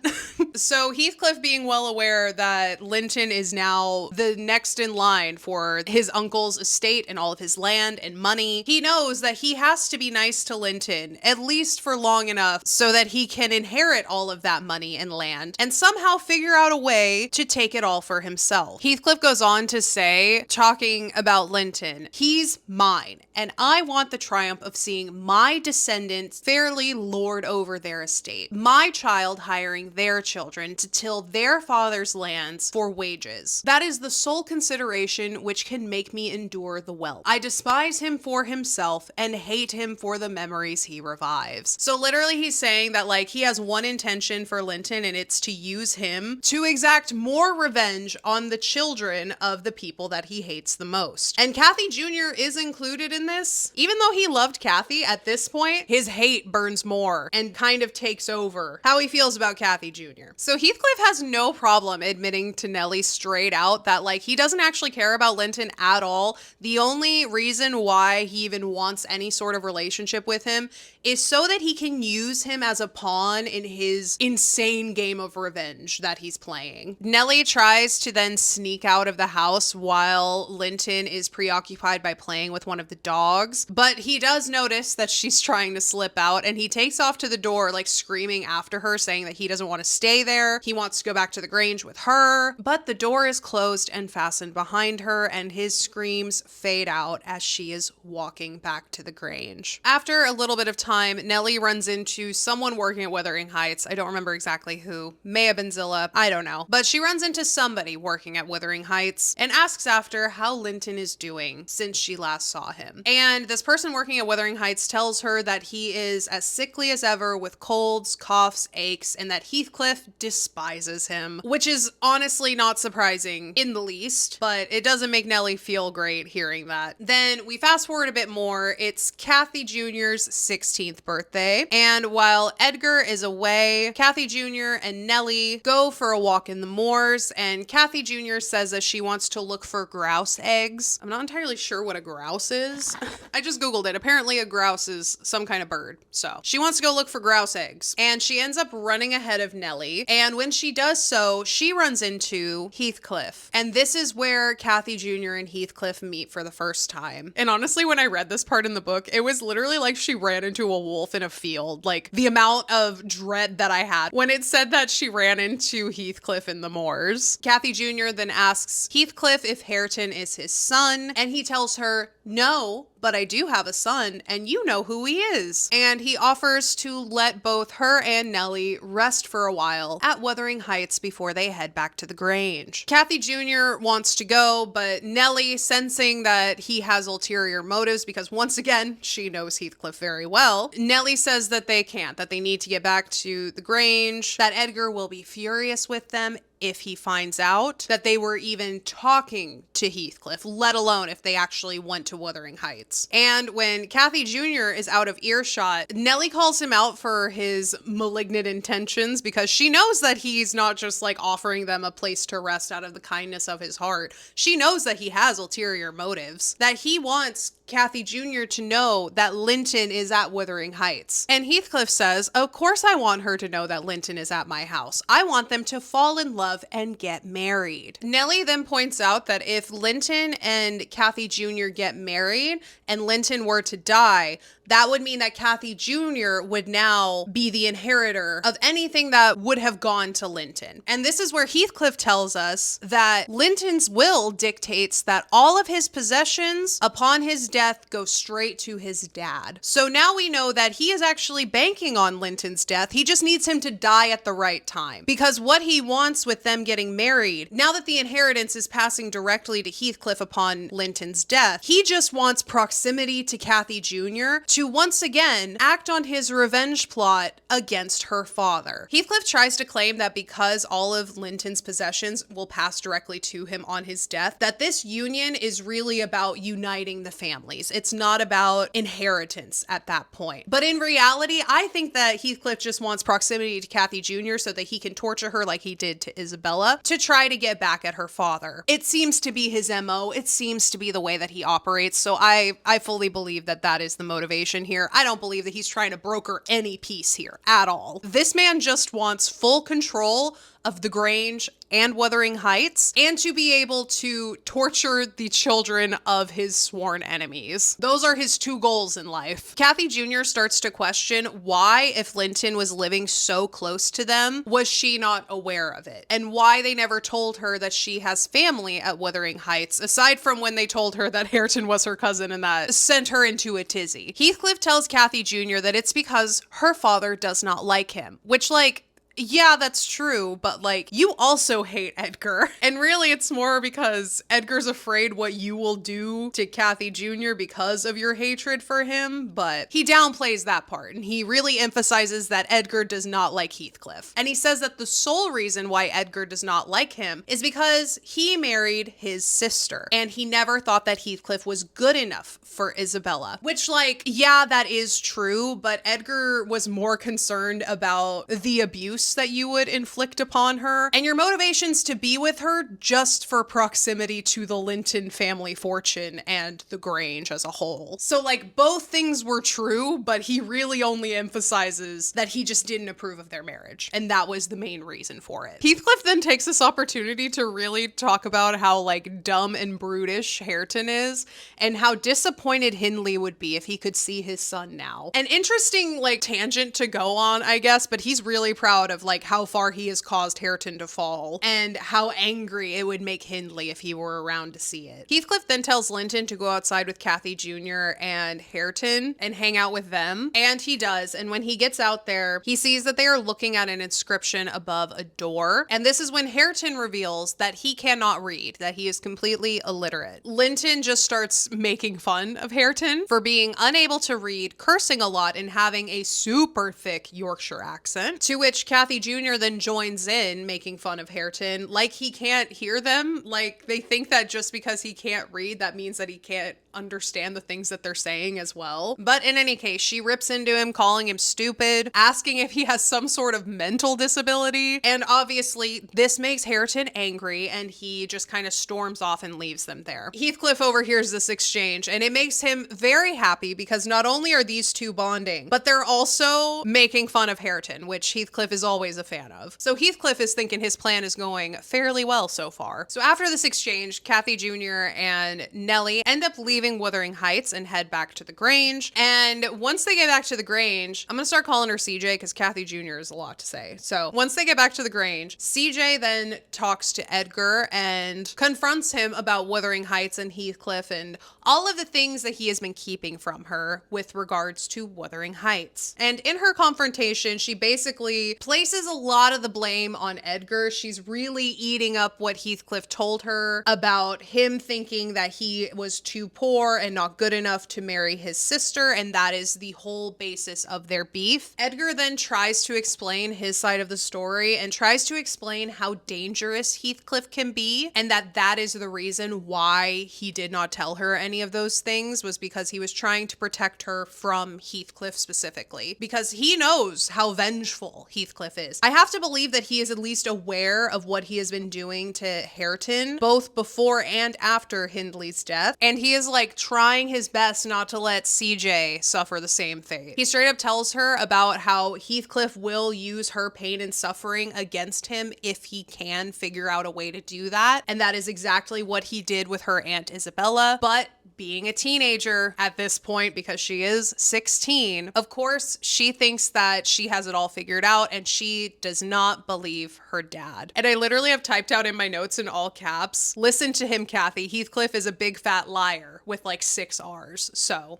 So Heathcliff, being well aware that Linton is now the next in line for his uncle's estate and all of his land and money, he knows that he has to be nice to Linton, at least for long enough so that he can inherit all of that money and land and somehow figure out a way to take it all for himself. Heathcliff goes on to say, talking about Linton, he's mine, and I want the triumph of seeing my descendants fairly lord over their estate, my child hiring their children to till their father's lands for wages. That is the sole consideration which can make me endure the wealth. I despise him for himself and hate him for the memories he revives. So literally he's saying that like he has one intention for Linton, and it's to use him to exact more revenge on the children of the people that he hates the most. And Kathy Jr. is included in this. Even though he loved Kathy, at this point, his hate burns more and kind of takes over how he feels about Kathy Jr. So Heathcliff has no problem admitting to Nellie straight out that like he doesn't actually care about Linton at all. The only reason why he even wants any sort of relationship with him is so that he can use him as a pawn in his insane game of revenge that he's playing. Nellie tries to then sneak out of the house while Linton is preoccupied by playing with one of the dogs, but he does notice that she's trying to slip out, and he takes off to the door like screaming after her, saying that he doesn't want to stay there. He wants to go back to the Grange with her, but the door is closed and fastened behind her, and his screams fade out as she is walking back to the Grange. After a little bit of time, Nellie runs into someone working at Wuthering Heights. I don't remember exactly who. May have been Zilla. I don't know. But she runs into somebody working at Wuthering Heights and asks after how Linton is doing since she last saw him. And this person working at Wuthering Heights tells her that he is as sickly as ever with colds, coughs, aches, and that Heathcliff despises him, which is honestly not surprising in the least, but it doesn't make Nellie feel great hearing that. Then we fast forward a bit more. It's Kathy Jr.'s 16th birthday, and while Edgar is away, Kathy Jr. and Nellie go for a walk in the moors, and Kathy Jr. says that she wants to look for grouse eggs. I'm not entirely sure what a grouse is. I just Googled it. Apparently a grouse is some kind of bird. So she wants to go look for grouse eggs, and she ends up running ahead of Nellie. And when she does so, she runs into Heathcliff. And this is where Kathy Jr. and Heathcliff meet for the first time. And honestly, when I read this part in the book, it was literally like she ran into a wolf in a field. Like the amount of dread that I had when it said that she ran into Heathcliff in the moors. Kathy Jr. then asks Heathcliff if Hareton is his son, and he tells her, no, but I do have a son, and you know who he is. And he offers to let both her and Nellie rest for a while at Wuthering Heights before they head back to the Grange. Kathy Jr. wants to go, but Nellie, sensing that he has ulterior motives, because once again, she knows Heathcliff very well, Nellie says that they can't, that they need to get back to the Grange, that Edgar will be furious with them if he finds out that they were even talking to Heathcliff, let alone if they actually went to Wuthering Heights. And when Kathy Jr. is out of earshot, Nellie calls him out for his malignant intentions, because she knows that he's not just like offering them a place to rest out of the kindness of his heart. She knows that he has ulterior motives, that he wants Kathy Jr. to know that Linton is at Wuthering Heights. And Heathcliff says, of course I want her to know that Linton is at my house. I want them to fall in love and get married. Nellie then points out that if Linton and Kathy Jr. get married and Linton were to die, that would mean that Kathy Jr. would now be the inheritor of anything that would have gone to Linton. And this is where Heathcliff tells us that Linton's will dictates that all of his possessions upon his death go straight to his dad. So now we know that he is actually banking on Linton's death. He just needs him to die at the right time. Because what he wants with with them getting married, now that the inheritance is passing directly to Heathcliff upon Linton's death, he just wants proximity to Kathy Jr. to once again act on his revenge plot against her father. Heathcliff tries to claim that because all of Linton's possessions will pass directly to him on his death, that this union is really about uniting the families. It's not about inheritance at that point. But in reality, I think that Heathcliff just wants proximity to Kathy Jr. so that he can torture her like he did to Isabella to try to get back at her father. It seems to be his MO. It seems to be the way that he operates. So I fully believe that that is the motivation here. I don't believe that he's trying to broker any peace here at all. This man just wants full control of the Grange and Wuthering Heights, and to be able to torture the children of his sworn enemies. Those are his two goals in life. Kathy Jr. starts to question why, if Linton was living so close to them, was she not aware of it? And why they never told her that she has family at Wuthering Heights, aside from when they told her that Hareton was her cousin and that sent her into a tizzy. Heathcliff tells Kathy Jr. that it's because her father does not like him, which, like, yeah, that's true, but like, you also hate Edgar. And really it's more because Edgar's afraid what you will do to Kathy Jr. because of your hatred for him, but he downplays that part and he really emphasizes that Edgar does not like Heathcliff. And he says that the sole reason why Edgar does not like him is because he married his sister and he never thought that Heathcliff was good enough for Isabella, which, like, yeah, that is true, but Edgar was more concerned about the abuse that you would inflict upon her and your motivations to be with her just for proximity to the Linton family fortune and the Grange as a whole. So, like, both things were true, but he really only emphasizes that he just didn't approve of their marriage, and that was the main reason for it. Heathcliff then takes this opportunity to really talk about how, like, dumb and brutish Hareton is and how disappointed Hindley would be if he could see his son now. An interesting, like, tangent to go on, I guess, but he's really proud of, like, how far he has caused Hareton to fall and how angry it would make Hindley if he were around to see it. Heathcliff then tells Linton to go outside with Kathy Jr. and Hareton and hang out with them, and he does. And when he gets out there, he sees that they are looking at an inscription above a door, and this is when Hareton reveals that he cannot read, that he is completely illiterate. Linton just starts making fun of Hareton for being unable to read, cursing a lot, and having a super thick Yorkshire accent, to which Kathy Jr. then joins in making fun of Hareton like he can't hear them. Like, they think that just because he can't read, that means that he can't understand the things that they're saying as well. But in any case, she rips into him, calling him stupid, asking if he has some sort of mental disability. And obviously this makes Hareton angry and he just kind of storms off and leaves them there. Heathcliff overhears this exchange and it makes him very happy because not only are these two bonding, but they're also making fun of Hareton, which Heathcliff is always a fan of. So Heathcliff is thinking his plan is going fairly well so far. So after this exchange, Kathy Jr. and Nellie end up leaving Wuthering Heights and head back to the Grange. And once they get back to the Grange, I'm gonna start calling her CJ because Kathy Jr. is a lot to say. So once they get back to the Grange, CJ then talks to Edgar and confronts him about Wuthering Heights and Heathcliff and all of the things that he has been keeping from her with regards to Wuthering Heights. And in her confrontation, she basically places a lot of the blame on Edgar. She's really eating up what Heathcliff told her about him thinking that he was too poor and not good enough to marry his sister, and that is the whole basis of their beef. Edgar then tries to explain his side of the story and tries to explain how dangerous Heathcliff can be, and that is the reason why he did not tell her any of those things, was because he was trying to protect her from Heathcliff specifically, because he knows how vengeful Heathcliff is. I have to believe that he is at least aware of what he has been doing to Hareton, both before and after Hindley's death, and he is like trying his best not to let CJ suffer the same fate. He straight up tells her about how Heathcliff will use her pain and suffering against him if he can figure out a way to do that, and that is exactly what he did with her Aunt Isabella. But being a teenager at this point, because she is 16, of course, she thinks that she has it all figured out and she does not believe her dad. And I literally have typed out in my notes in all caps, listen to him, Kathy. Heathcliff is a big fat liar with like 6 R's. So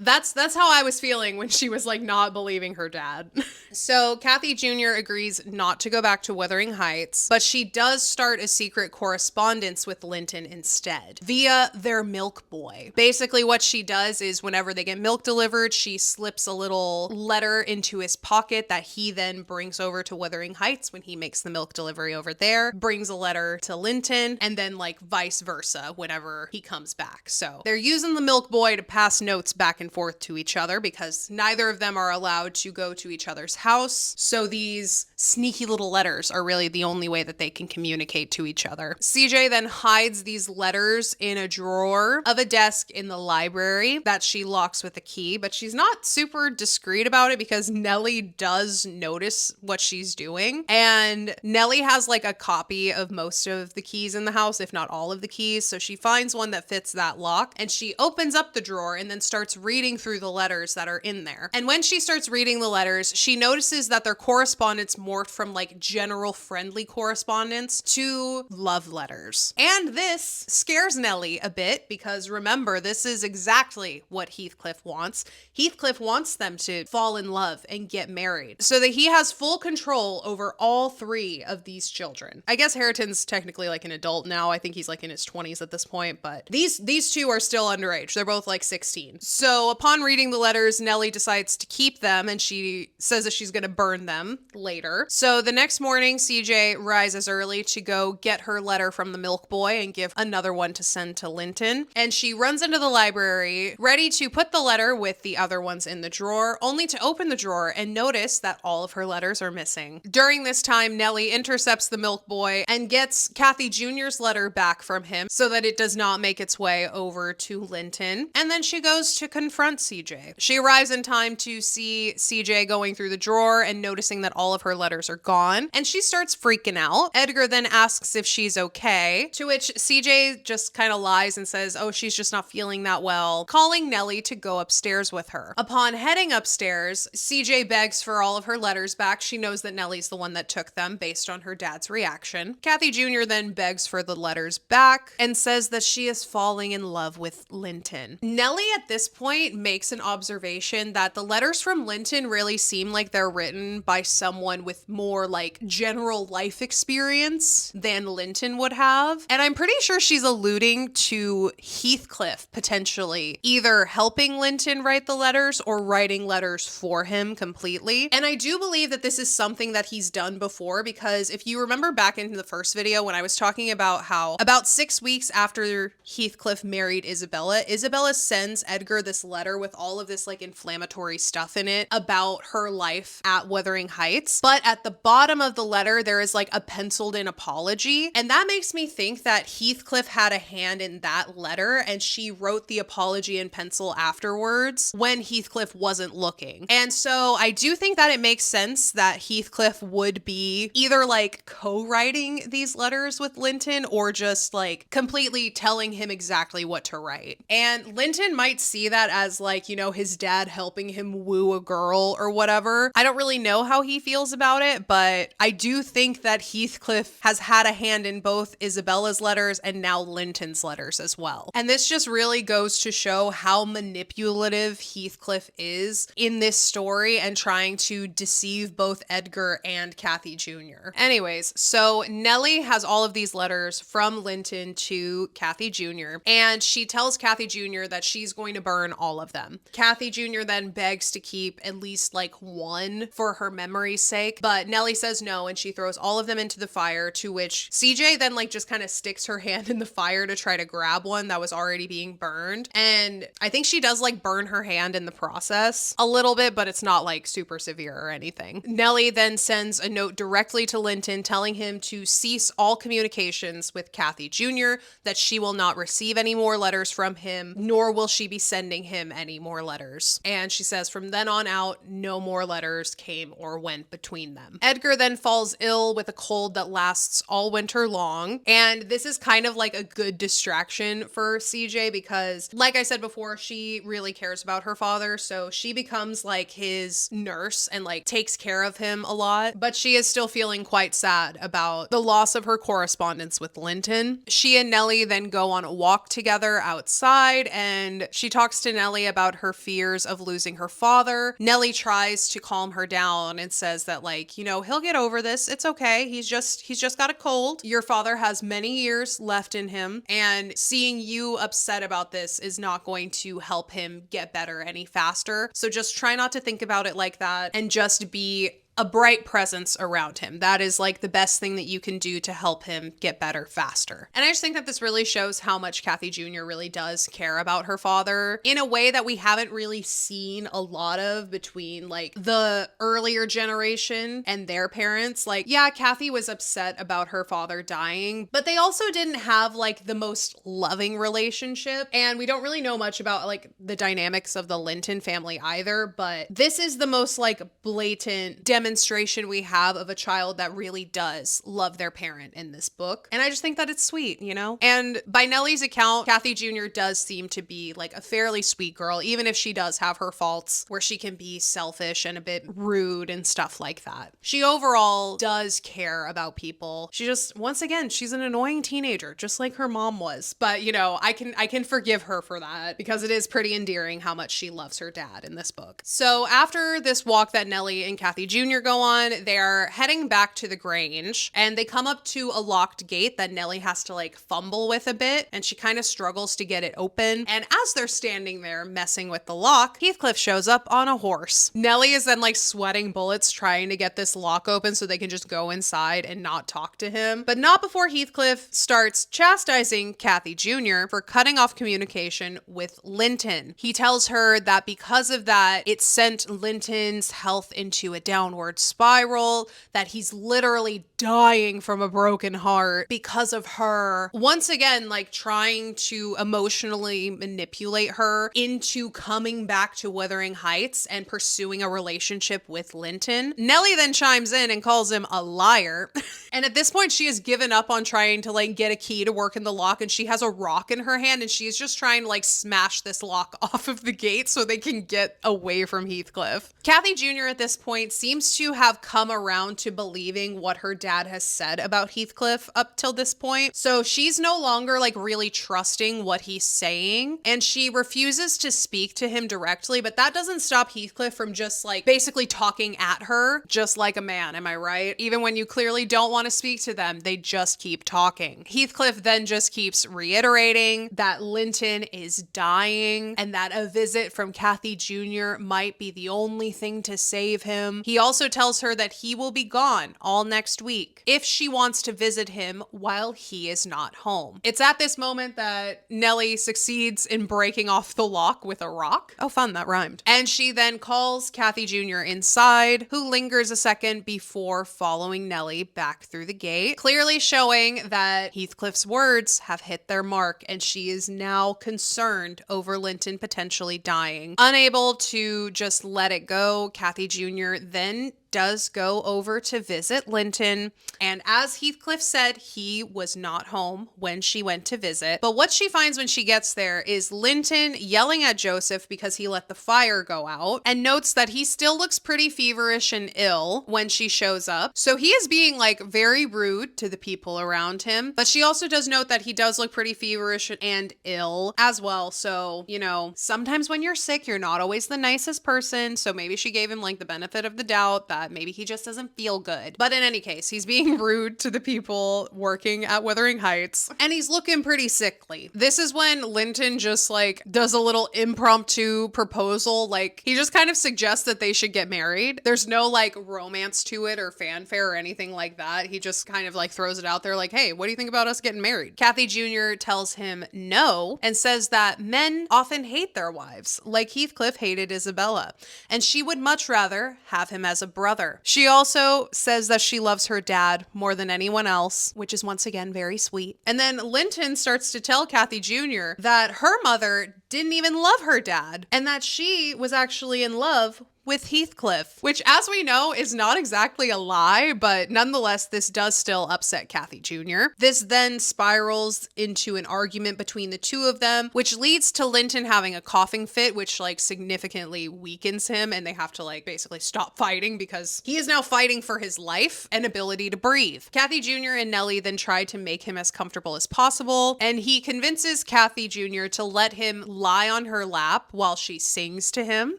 That's how I was feeling when she was like not believing her dad. So Kathy Jr. agrees not to go back to Wuthering Heights, but she does start a secret correspondence with Linton instead via their milk boy. Basically what she does is whenever they get milk delivered, she slips a little letter into his pocket that he then brings over to Wuthering Heights when he makes the milk delivery over there, brings a letter to Linton, and then like vice versa whenever he comes back. So they're using the milk boy to pass notes back and forth to each other because neither of them are allowed to go to each other's house. So these sneaky little letters are really the only way that they can communicate to each other. CJ then hides these letters in a drawer of a desk in the library that she locks with a key, but she's not super discreet about it because Nellie does notice what she's doing. And Nellie has like a copy of most of the keys in the house, if not all of the keys. So she finds one that fits that lock and she opens up the drawer and then starts reading through the letters that are in there. And when she starts reading the letters, she notices that their correspondence morphed from like general friendly correspondence to love letters. And this scares Nellie a bit because remember, this is exactly what Heathcliff wants. Heathcliff wants them to fall in love and get married so that he has full control over all three of these children. I guess Hareton's technically like an adult now. I think he's like in his 20s at this point, but these two are still underage. They're both like 16. So upon reading the letters, Nellie decides to keep them and she says that she's going to burn them later. So the next morning, CJ rises early to go get her letter from the milk boy and give another one to send to Linton. And she runs into the library, ready to put the letter with the other ones in the drawer, only to open the drawer and notice that all of her letters are missing. During this time, Nellie intercepts the milk boy and gets Kathy Jr.'s letter back from him so that it does not make its way over to Linton. And then she goes to confront CJ. She arrives in time to see CJ going through the drawer and noticing that all of her letters are gone. And she starts freaking out. Edgar then asks if she's okay, to which CJ just kind of lies and says, oh, she's just not feeling that well, calling Nellie to go upstairs with her. Upon heading upstairs, CJ begs for all of her letters back. She knows that Nellie's the one that took them based on her dad's reaction. Kathy Jr. then begs for the letters back and says that she is falling in love with Linton. Nellie at this point makes an observation that the letters from Linton really seem like they're written by someone with more like general life experience than Linton would have. And I'm pretty sure she's alluding to Heathcliff potentially either helping Linton write the letters or writing letters for him completely. And I do believe that this is something that he's done before because if you remember back in the first video when I was talking about how about 6 weeks after Heathcliff married Isabella, Isabella sends Edgar this letter with all of this like inflammatory stuff in it about her life at Wuthering Heights. But at the bottom of the letter, there is like a penciled in apology. And that makes me think that Heathcliff had a hand in that letter and she wrote the apology in pencil afterwards when Heathcliff wasn't looking. And so I do think that it makes sense that Heathcliff would be either like co-writing these letters with Linton or just like completely telling him exactly what to write. And Linton might see that as like, you know, his dad helping him woo a girl or whatever. I don't really know how he feels about it, but I do think that Heathcliff has had a hand in both Isabella's letters and now Linton's letters as well. And this just really goes to show how manipulative Heathcliff is in this story and trying to deceive both Edgar and Kathy Jr. Anyways, so Nellie has all of these letters from Linton to Kathy Jr. and she tells Kathy Jr. that she's going to burn all of them. Kathy Jr. then begs to keep at least like one for her memory's sake, but Nellie says no and she throws all of them into the fire, to which CJ then like just kind of sticks her hand in the fire to try to grab one that was already being burned. And I think she does like burn her hand in the process a little bit, but it's not like super severe or anything. Nellie then sends a note directly to Linton telling him to cease all communications with Kathy Jr., that she will not receive any more letters from him, nor will she be sending him any more letters. And she says from then on out, no more letters came or went between them. Edgar then falls ill with a cold that lasts all winter long. And this is kind of like a good distraction for CJ because, like I said before, she really cares about her father. So she becomes like his nurse and like takes care of him a lot. But she is still feeling quite sad about the loss of her correspondence with Linton. She and Nellie then go on a walk together outside and she talks to Nellie Nellie about her fears of losing her father. Nellie tries to calm her down and says that, like, you know, he'll get over this. It's okay. He's just got a cold. Your father has many years left in him, and seeing you upset about this is not going to help him get better any faster. So just try not to think about it like that and just be a bright presence around him. That is like the best thing that you can do to help him get better faster. And I just think that this really shows how much Kathy Jr. really does care about her father in a way that we haven't really seen a lot of between like the earlier generation and their parents. Like, yeah, Kathy was upset about her father dying, but they also didn't have like the most loving relationship. And we don't really know much about like the dynamics of the Linton family either, but this is the most like blatant demonstration we have of a child that really does love their parent in this book. And I just think that it's sweet, you know? And by Nellie's account, Kathy Jr. does seem to be like a fairly sweet girl, even if she does have her faults where she can be selfish and a bit rude and stuff like that. She overall does care about people. She just, once again, she's an annoying teenager, just like her mom was. But, you know, I can forgive her for that because it is pretty endearing how much she loves her dad in this book. So after this walk that Nellie and Kathy Jr. go on, they're heading back to the Grange, and they come up to a locked gate that Nellie has to like fumble with a bit, and she kind of struggles to get it open. And as they're standing there messing with the lock, Heathcliff shows up on a horse. Nellie is then like sweating bullets trying to get this lock open so they can just go inside and not talk to him, but not before Heathcliff starts chastising Kathy Jr. for cutting off communication with Linton. He tells her that because of that, it sent Linton's health into a downward spiral, that he's literally dying from a broken heart because of her. Once again, like trying to emotionally manipulate her into coming back to Wuthering Heights and pursuing a relationship with Linton. Nellie then chimes in and calls him a liar. And at this point, she has given up on trying to like get a key to work in the lock, and she has a rock in her hand, and she's just trying to like smash this lock off of the gate so they can get away from Heathcliff. Kathy Jr. at this point seems to have come around to believing what her dad has said about Heathcliff up till this point. So she's no longer like really trusting what he's saying, and she refuses to speak to him directly, but that doesn't stop Heathcliff from just like basically talking at her just like a man, am I right? Even when you clearly don't want to speak to them, they just keep talking. Heathcliff then just keeps reiterating that Linton is dying and that a visit from Kathy Jr. might be the only thing to save him. He also tells her that he will be gone all next week if she wants to visit him while he is not home. It's at this moment that Nellie succeeds in breaking off the lock with a rock. Oh, fun, that rhymed. And she then calls Kathy Jr. inside, who lingers a second before following Nellie back through the gate, clearly showing that Heathcliff's words have hit their mark, and she is now concerned over Linton potentially dying. Unable to just let it go, Kathy Jr. then does go over to visit Linton, and as Heathcliff said, he was not home when she went to visit. But what she finds when she gets there is Linton yelling at Joseph because he let the fire go out, and notes that he still looks pretty feverish and ill when she shows up. So he is being like very rude to the people around him, but she also does note that he does look pretty feverish and ill as well. So, you know, sometimes when you're sick, you're not always the nicest person. So maybe she gave him like the benefit of the doubt that maybe he just doesn't feel good. But in any case, he's being rude to the people working at Wuthering Heights, and he's looking pretty sickly. This is when Linton just like does a little impromptu proposal. Like he just kind of suggests that they should get married. There's no like romance to it or fanfare or anything like that. He just kind of like throws it out there like, hey, what do you think about us getting married? Kathy Jr. tells him no and says that men often hate their wives, like Heathcliff hated Isabella, and she would much rather have him as a brother. She also says that she loves her dad more than anyone else, which is once again very sweet. And then Linton starts to tell Kathy Jr. that her mother didn't even love her dad, and that she was actually in love with Heathcliff, which, as we know, is not exactly a lie, but nonetheless, this does still upset Kathy Jr. This then spirals into an argument between the two of them, which leads to Linton having a coughing fit, which like significantly weakens him, and they have to like basically stop fighting because he is now fighting for his life and ability to breathe. Kathy Jr. and Nellie then try to make him as comfortable as possible, and he convinces Kathy Jr. to let him lie on her lap while she sings to him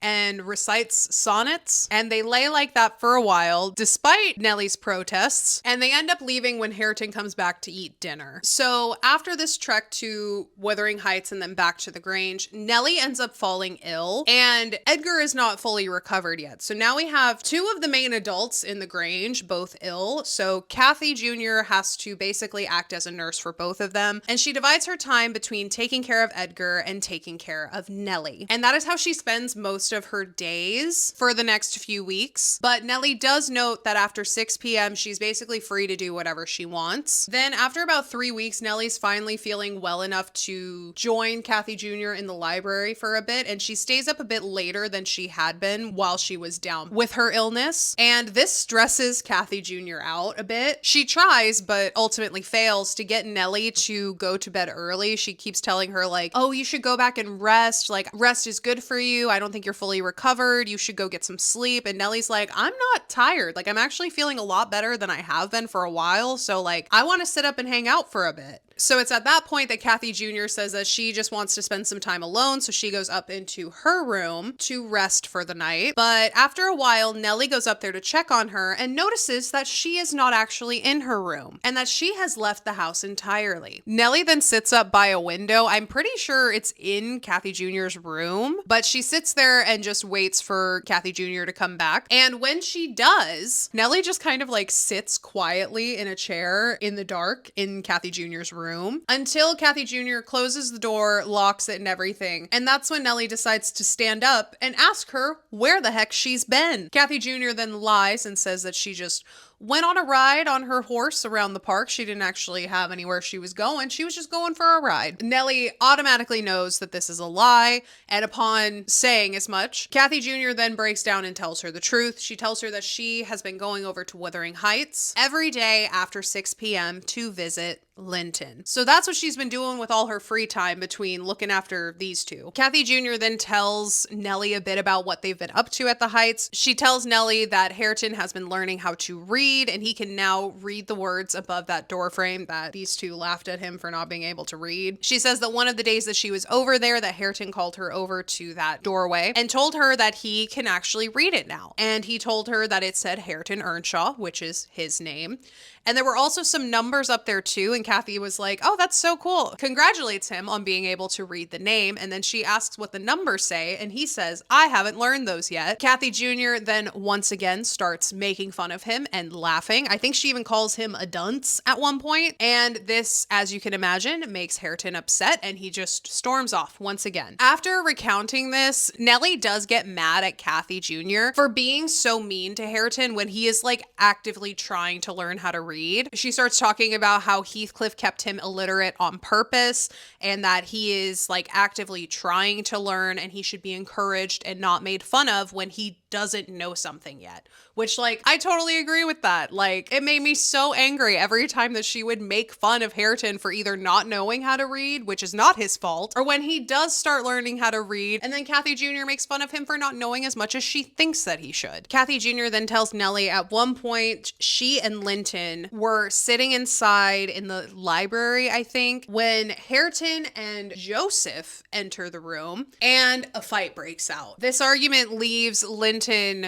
and recites sonnets, and they lay like that for a while despite Nellie's protests, and they end up leaving when Hareton comes back to eat dinner. So after this trek to Wuthering Heights and then back to the Grange, Nellie ends up falling ill, and Edgar is not fully recovered yet. So now we have two of the main adults in the Grange both ill, so Kathy Jr. has to basically act as a nurse for both of them, and she divides her time between taking care of Edgar and taking care of Nellie. And that is how she spends most of her days for the next few weeks. But Nellie does note that after 6 p.m., she's basically free to do whatever she wants. Then after about 3 weeks, Nellie's finally feeling well enough to join Kathy Jr. in the library for a bit, and she stays up a bit later than she had been while she was down with her illness. And this stresses Kathy Jr. out a bit. She tries, but ultimately fails to get Nellie to go to bed early. She keeps telling her like, oh, you should go back and rest. Like, rest is good for you. I don't think you're fully recovered. You should go get some sleep. And Nellie's like, I'm not tired. Like, I'm actually feeling a lot better than I have been for a while. So like, I want to sit up and hang out for a bit. So it's at that point that Kathy Jr. says that she just wants to spend some time alone, so she goes up into her room to rest for the night. But after a while, Nellie goes up there to check on her and notices that she is not actually in her room and that she has left the house entirely. Nellie then sits up by a window. I'm pretty sure it's in Kathy Jr.'s room, but she sits there and just waits for Kathy Jr. to come back. And when she does, Nellie just kind of like sits quietly in a chair in the dark in Kathy Jr.'s room until Kathy Jr. closes the door, locks it and everything. And that's when Nellie decides to stand up and ask her where the heck she's been. Kathy Jr. then lies and says that she just went on a ride on her horse around the park. She didn't actually have anywhere she was going. She was just going for a ride. Nellie automatically knows that this is a lie, and upon saying as much, Kathy Jr. then breaks down and tells her the truth. She tells her that she has been going over to Wuthering Heights every day after 6 p.m. to visit Linton. So that's what she's been doing with all her free time between looking after these two. Kathy Jr. then tells Nellie a bit about what they've been up to at the Heights. She tells Nellie that Hareton has been learning how to read, and he can now read the words above that door frame that these two laughed at him for not being able to read. She says that one of the days that she was over there, that Hareton called her over to that doorway and told her that he can actually read it now. And he told her that it said Hareton Earnshaw, which is his name. And there were also some numbers up there too, and Kathy was like, oh, that's so cool. Congratulates him on being able to read the name, and then she asks what the numbers say, and he says, I haven't learned those yet. Kathy Jr. then once again starts making fun of him and laughing. I think she even calls him a dunce at one point, and this, as you can imagine, makes Hareton upset, and he just storms off once again. After recounting this, Nellie does get mad at Kathy Jr. for being so mean to Hareton when he is like actively trying to learn how to read. She starts talking about how Heathcliff kept him illiterate on purpose and that he is like actively trying to learn and he should be encouraged and not made fun of when he doesn't know something yet, which like I totally agree with that. Like it made me so angry every time that she would make fun of Hareton for either not knowing how to read, which is not his fault, or when he does start learning how to read and then Kathy Jr. makes fun of him for not knowing as much as she thinks that he should. Kathy Jr. then tells Nellie at one point she and Linton were sitting inside in the library, I think, when Hareton and Joseph enter the room and a fight breaks out. This argument leaves Linton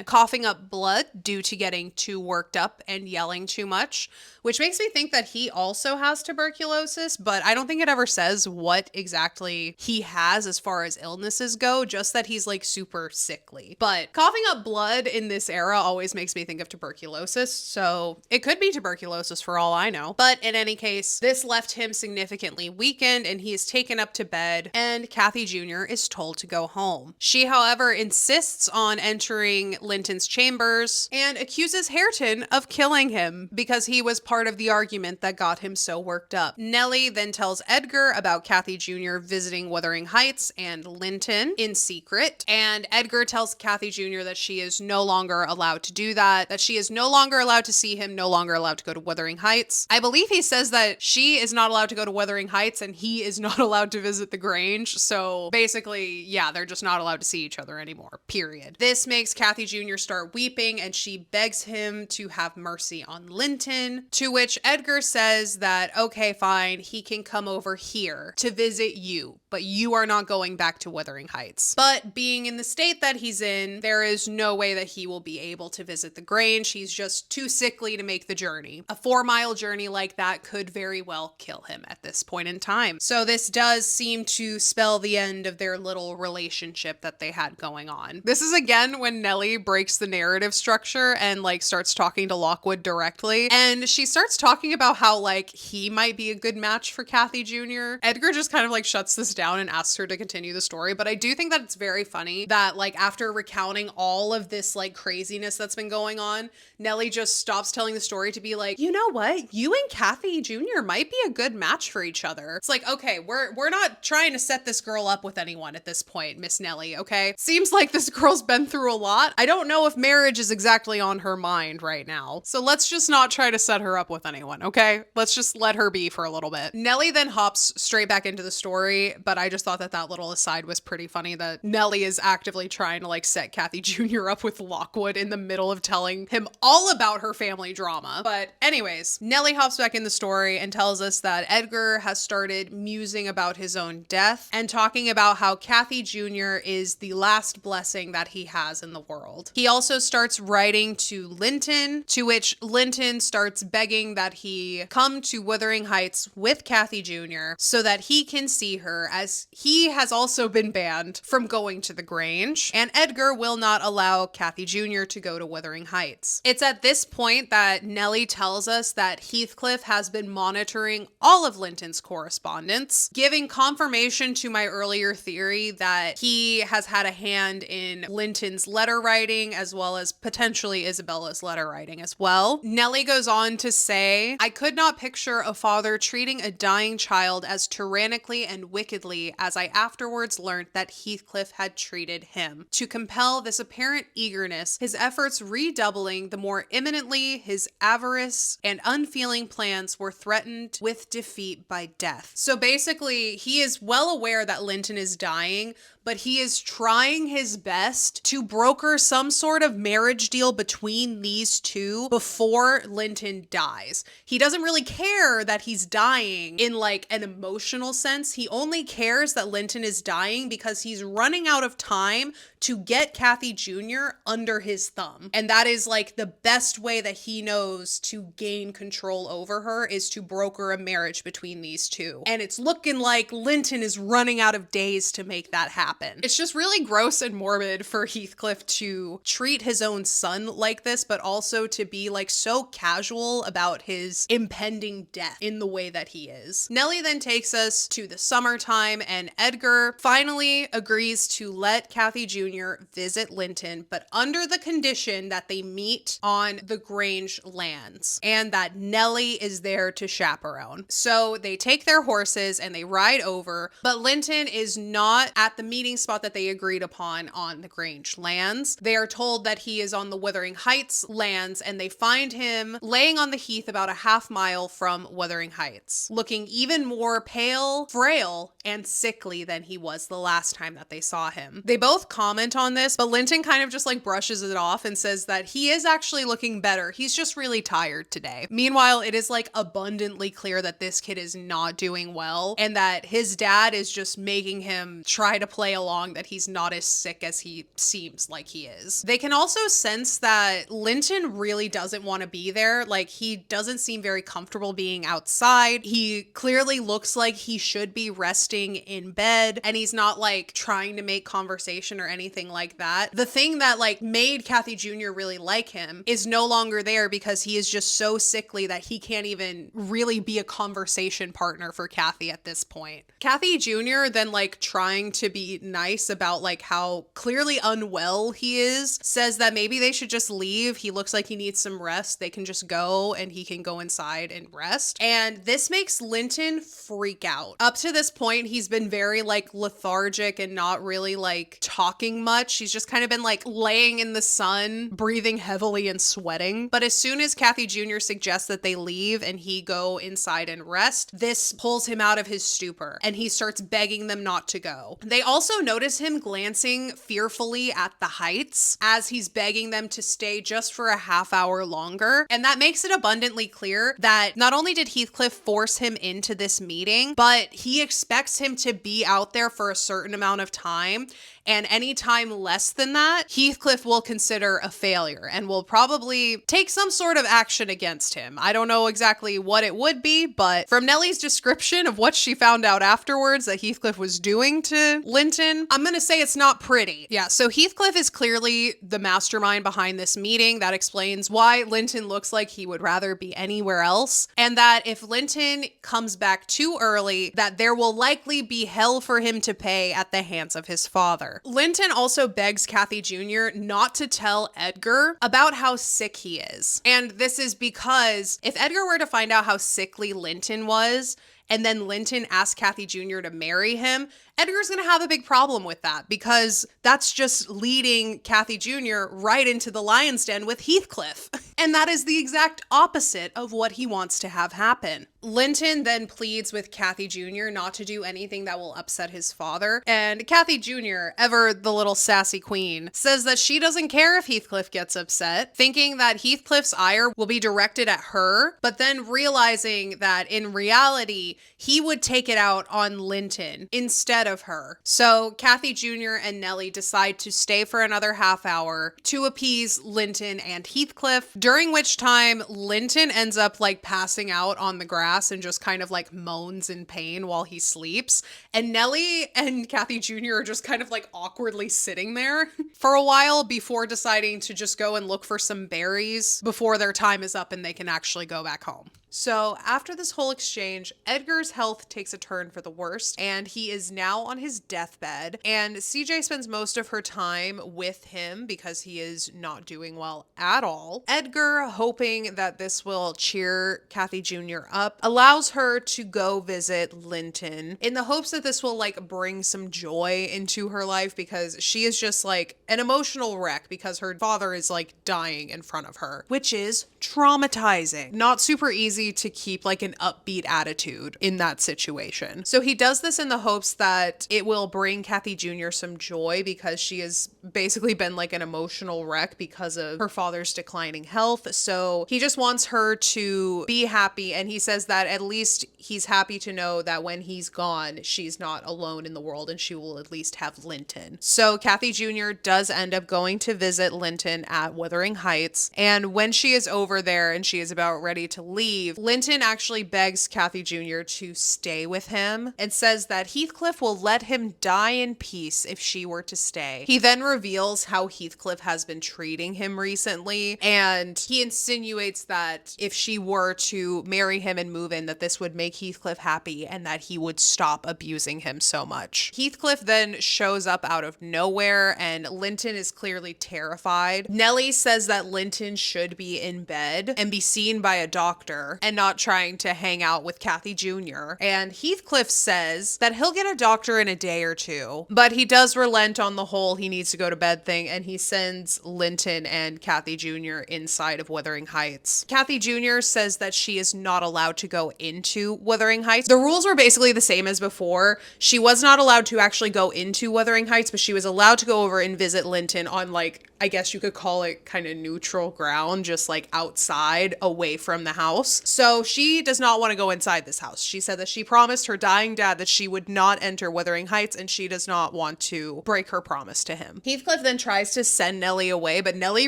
coughing up blood due to getting too worked up and yelling too much, which makes me think that he also has tuberculosis, but I don't think it ever says what exactly he has as far as illnesses go, just that he's like super sickly. But coughing up blood in this era always makes me think of tuberculosis, so it could be tuberculosis for all I know. But in any case, this left him significantly weakened and he is taken up to bed, and Kathy Jr. is told to go home. She, however, insists on entering entering Linton's chambers and accuses Hareton of killing him because he was part of the argument that got him so worked up. Nellie then tells Edgar about Kathy Jr. visiting Wuthering Heights and Linton in secret, and Edgar tells Kathy Jr. that she is no longer allowed to do that she is no longer allowed to see him, no longer allowed to go to Wuthering Heights. I believe he says that she is not allowed to go to Wuthering Heights and he is not allowed to visit the Grange. So basically, yeah, they're just not allowed to see each other anymore, period. This makes Kathy Jr. start weeping and she begs him to have mercy on Linton, to which Edgar says that, okay, fine, he can come over here to visit you, but you are not going back to Wuthering Heights. But being in the state that he's in, there is no way that he will be able to visit the Grange. He's just too sickly to make the journey. A 4-mile journey like that could very well kill him at this point in time. So this does seem to spell the end of their little relationship that they had going on. This is again when Nellie breaks the narrative structure and like starts talking to Lockwood directly. And she starts talking about how like he might be a good match for Kathy Jr. Edgar just kind of like shuts this down and asks her to continue the story. But I do think that it's very funny that like after recounting all of this like craziness that's been going on, Nellie just stops telling the story to be like, you know what? You and Kathy Jr. might be a good match for each other. It's like, okay, we're not trying to set this girl up with anyone at this point, Miss Nellie, okay? Seems like this girl's been through a lot. I don't know if marriage is exactly on her mind right now. So let's just not try to set her up with anyone, okay? Let's just let her be for a little bit. Nellie then hops straight back into the story, but I just thought that that little aside was pretty funny that Nellie is actively trying to like set Kathy Jr. up with Lockwood in the middle of telling him all about her family drama. But anyways, Nellie hops back in the story and tells us that Edgar has started musing about his own death and talking about how Kathy Jr. is the last blessing that he has in the world. He also starts writing to Linton, to which Linton starts begging that he come to Wuthering Heights with Kathy Jr. so that he can see her, as he has also been banned from going to the Grange, and Edgar will not allow Kathy Jr. to go to Wuthering Heights. It's at this point that Nellie tells us that Heathcliff has been monitoring all of Linton's correspondence, giving confirmation to my earlier theory that he has had a hand in Linton's letter writing as well as potentially Isabella's letter writing as well. Nellie goes on to say, I could not picture a father treating a dying child as tyrannically and wickedly as I afterwards learnt that Heathcliff had treated him. To compel this apparent eagerness, his efforts redoubling the more imminently his avarice and unfeeling plans were threatened with defeat by death. So basically, he is well aware that Linton is dying, but he is trying his best to broker some sort of marriage deal between these two before Linton dies. He doesn't really care that he's dying in like an emotional sense. He only cares that Linton is dying because he's running out of time to get Kathy Jr. under his thumb. And that is like the best way that he knows to gain control over her, is to broker a marriage between these two. And it's looking like Linton is running out of days to make that happen. It's just really gross and morbid for Heathcliff to treat his own son like this, but also to be like so casual about his impending death in the way that he is. Nellie then takes us to the summertime, and Edgar finally agrees to let Kathy Jr. visit Linton, but under the condition that they meet on the Grange lands and that Nellie is there to chaperone. So they take their horses and they ride over, but Linton is not at the meeting spot that they agreed upon on the Grange lands. They are told that he is on the Wuthering Heights lands, and they find him laying on the heath about a half-mile from Wuthering Heights, looking even more pale, frail, and sickly than he was the last time that they saw him. They both comment on this, but Linton kind of just like brushes it off and says that he is actually looking better. He's just really tired today. Meanwhile, it is like abundantly clear that this kid is not doing well and that his dad is just making him try to play along that he's not as sick as he seems like he is. They can also sense that Linton really doesn't want to be there. Like, he doesn't seem very comfortable being outside. He clearly looks like he should be resting in bed, and he's not like trying to make conversation or anything anything like that. The thing that like made Kathy Jr. really like him is no longer there because he is just so sickly that he can't even really be a conversation partner for Kathy at this point. Kathy Jr. then like trying to be nice about like how clearly unwell he is, says that maybe they should just leave. He looks like he needs some rest. They can just go and he can go inside and rest. And this makes Linton freak out. Up to this point, he's been very like lethargic and not really like talking much. He's just kind of been like laying in the sun, breathing heavily and sweating. But as soon as Kathy Jr. suggests that they leave and he go inside and rest, this pulls him out of his stupor and he starts begging them not to go. They also notice him glancing fearfully at the heights as he's begging them to stay just for a half hour longer. And that makes it abundantly clear that not only did Heathcliff force him into this meeting, but he expects him to be out there for a certain amount of time. And any time less than that, Heathcliff will consider a failure and will probably take some sort of action against him. I don't know exactly what it would be, but from Nellie's description of what she found out afterwards that Heathcliff was doing to Linton, I'm going to say it's not pretty. Yeah, so Heathcliff is clearly the mastermind behind this meeting. That explains why Linton looks like he would rather be anywhere else. And that if Linton comes back too early, that there will likely be hell for him to pay at the hands of his father. Linton also begs Kathy Jr. not to tell Edgar about how sick he is. And this is because if Edgar were to find out how sickly Linton was, and then Linton asked Kathy Jr. to marry him, Edgar's going to have a big problem with that because that's just leading Kathy Jr. right into the lion's den with Heathcliff. And that is the exact opposite of what he wants to have happen. Linton then pleads with Kathy Jr. not to do anything that will upset his father. And Kathy Jr., ever the little sassy queen, says that she doesn't care if Heathcliff gets upset, thinking that Heathcliff's ire will be directed at her, but then realizing that in reality, he would take it out on Linton instead of her. So Kathy Jr. and Nellie decide to stay for another half hour to appease Linton and Heathcliff, during which time Linton ends up like passing out on the grass and just kind of like moans in pain while he sleeps. And Nellie and Kathy Jr. are just kind of like awkwardly sitting there for a while before deciding to just go and look for some berries before their time is up and they can actually go back home. So after this whole exchange, Edgar's health takes a turn for the worst, and he is now on his deathbed, and CJ spends most of her time with him because he is not doing well at all. Edgar, hoping that this will cheer Kathy Jr. up, allows her to go visit Linton in the hopes that this will like bring some joy into her life because she is just like an emotional wreck because her father is like dying in front of her, which is traumatizing. Not super easy to keep like an upbeat attitude in that situation. So he does this in the hopes that it will bring Kathy Jr. some joy because she has basically been like an emotional wreck because of her father's declining health. So he just wants her to be happy, and he says that at least he's happy to know that when he's gone, she's not alone in the world and she will at least have Linton. So Kathy Jr. does end up going to visit Linton at Wuthering Heights, and when she is over there and she is about ready to leave, Linton actually begs Kathy Jr. to stay with him and says that Heathcliff will let him die in peace if she were to stay. He then reveals how Heathcliff has been treating him recently, and he insinuates that if she were to marry him and move in, that this would make Heathcliff happy and that he would stop abusing him so much. Heathcliff then shows up out of nowhere, and Linton is clearly terrified. Nellie says that Linton should be in bed and be seen by a doctor and not trying to hang out with Kathy Jr. And Heathcliff says that he'll get a doctor in a day or two, but he does relent on the whole he needs to go to bed thing, and he sends Linton and Kathy Jr. inside of Wuthering Heights. Kathy Jr. says that she is not allowed to go into Wuthering Heights. The rules were basically the same as before. She was not allowed to actually go into Wuthering Heights, but she was allowed to go over and visit Linton on like I guess you could call it kind of neutral ground, just like outside away from the house. So she does not want to go inside this house. She said that she promised her dying dad that she would not enter Wuthering Heights, and she does not want to break her promise to him. Heathcliff then tries to send Nellie away, but Nellie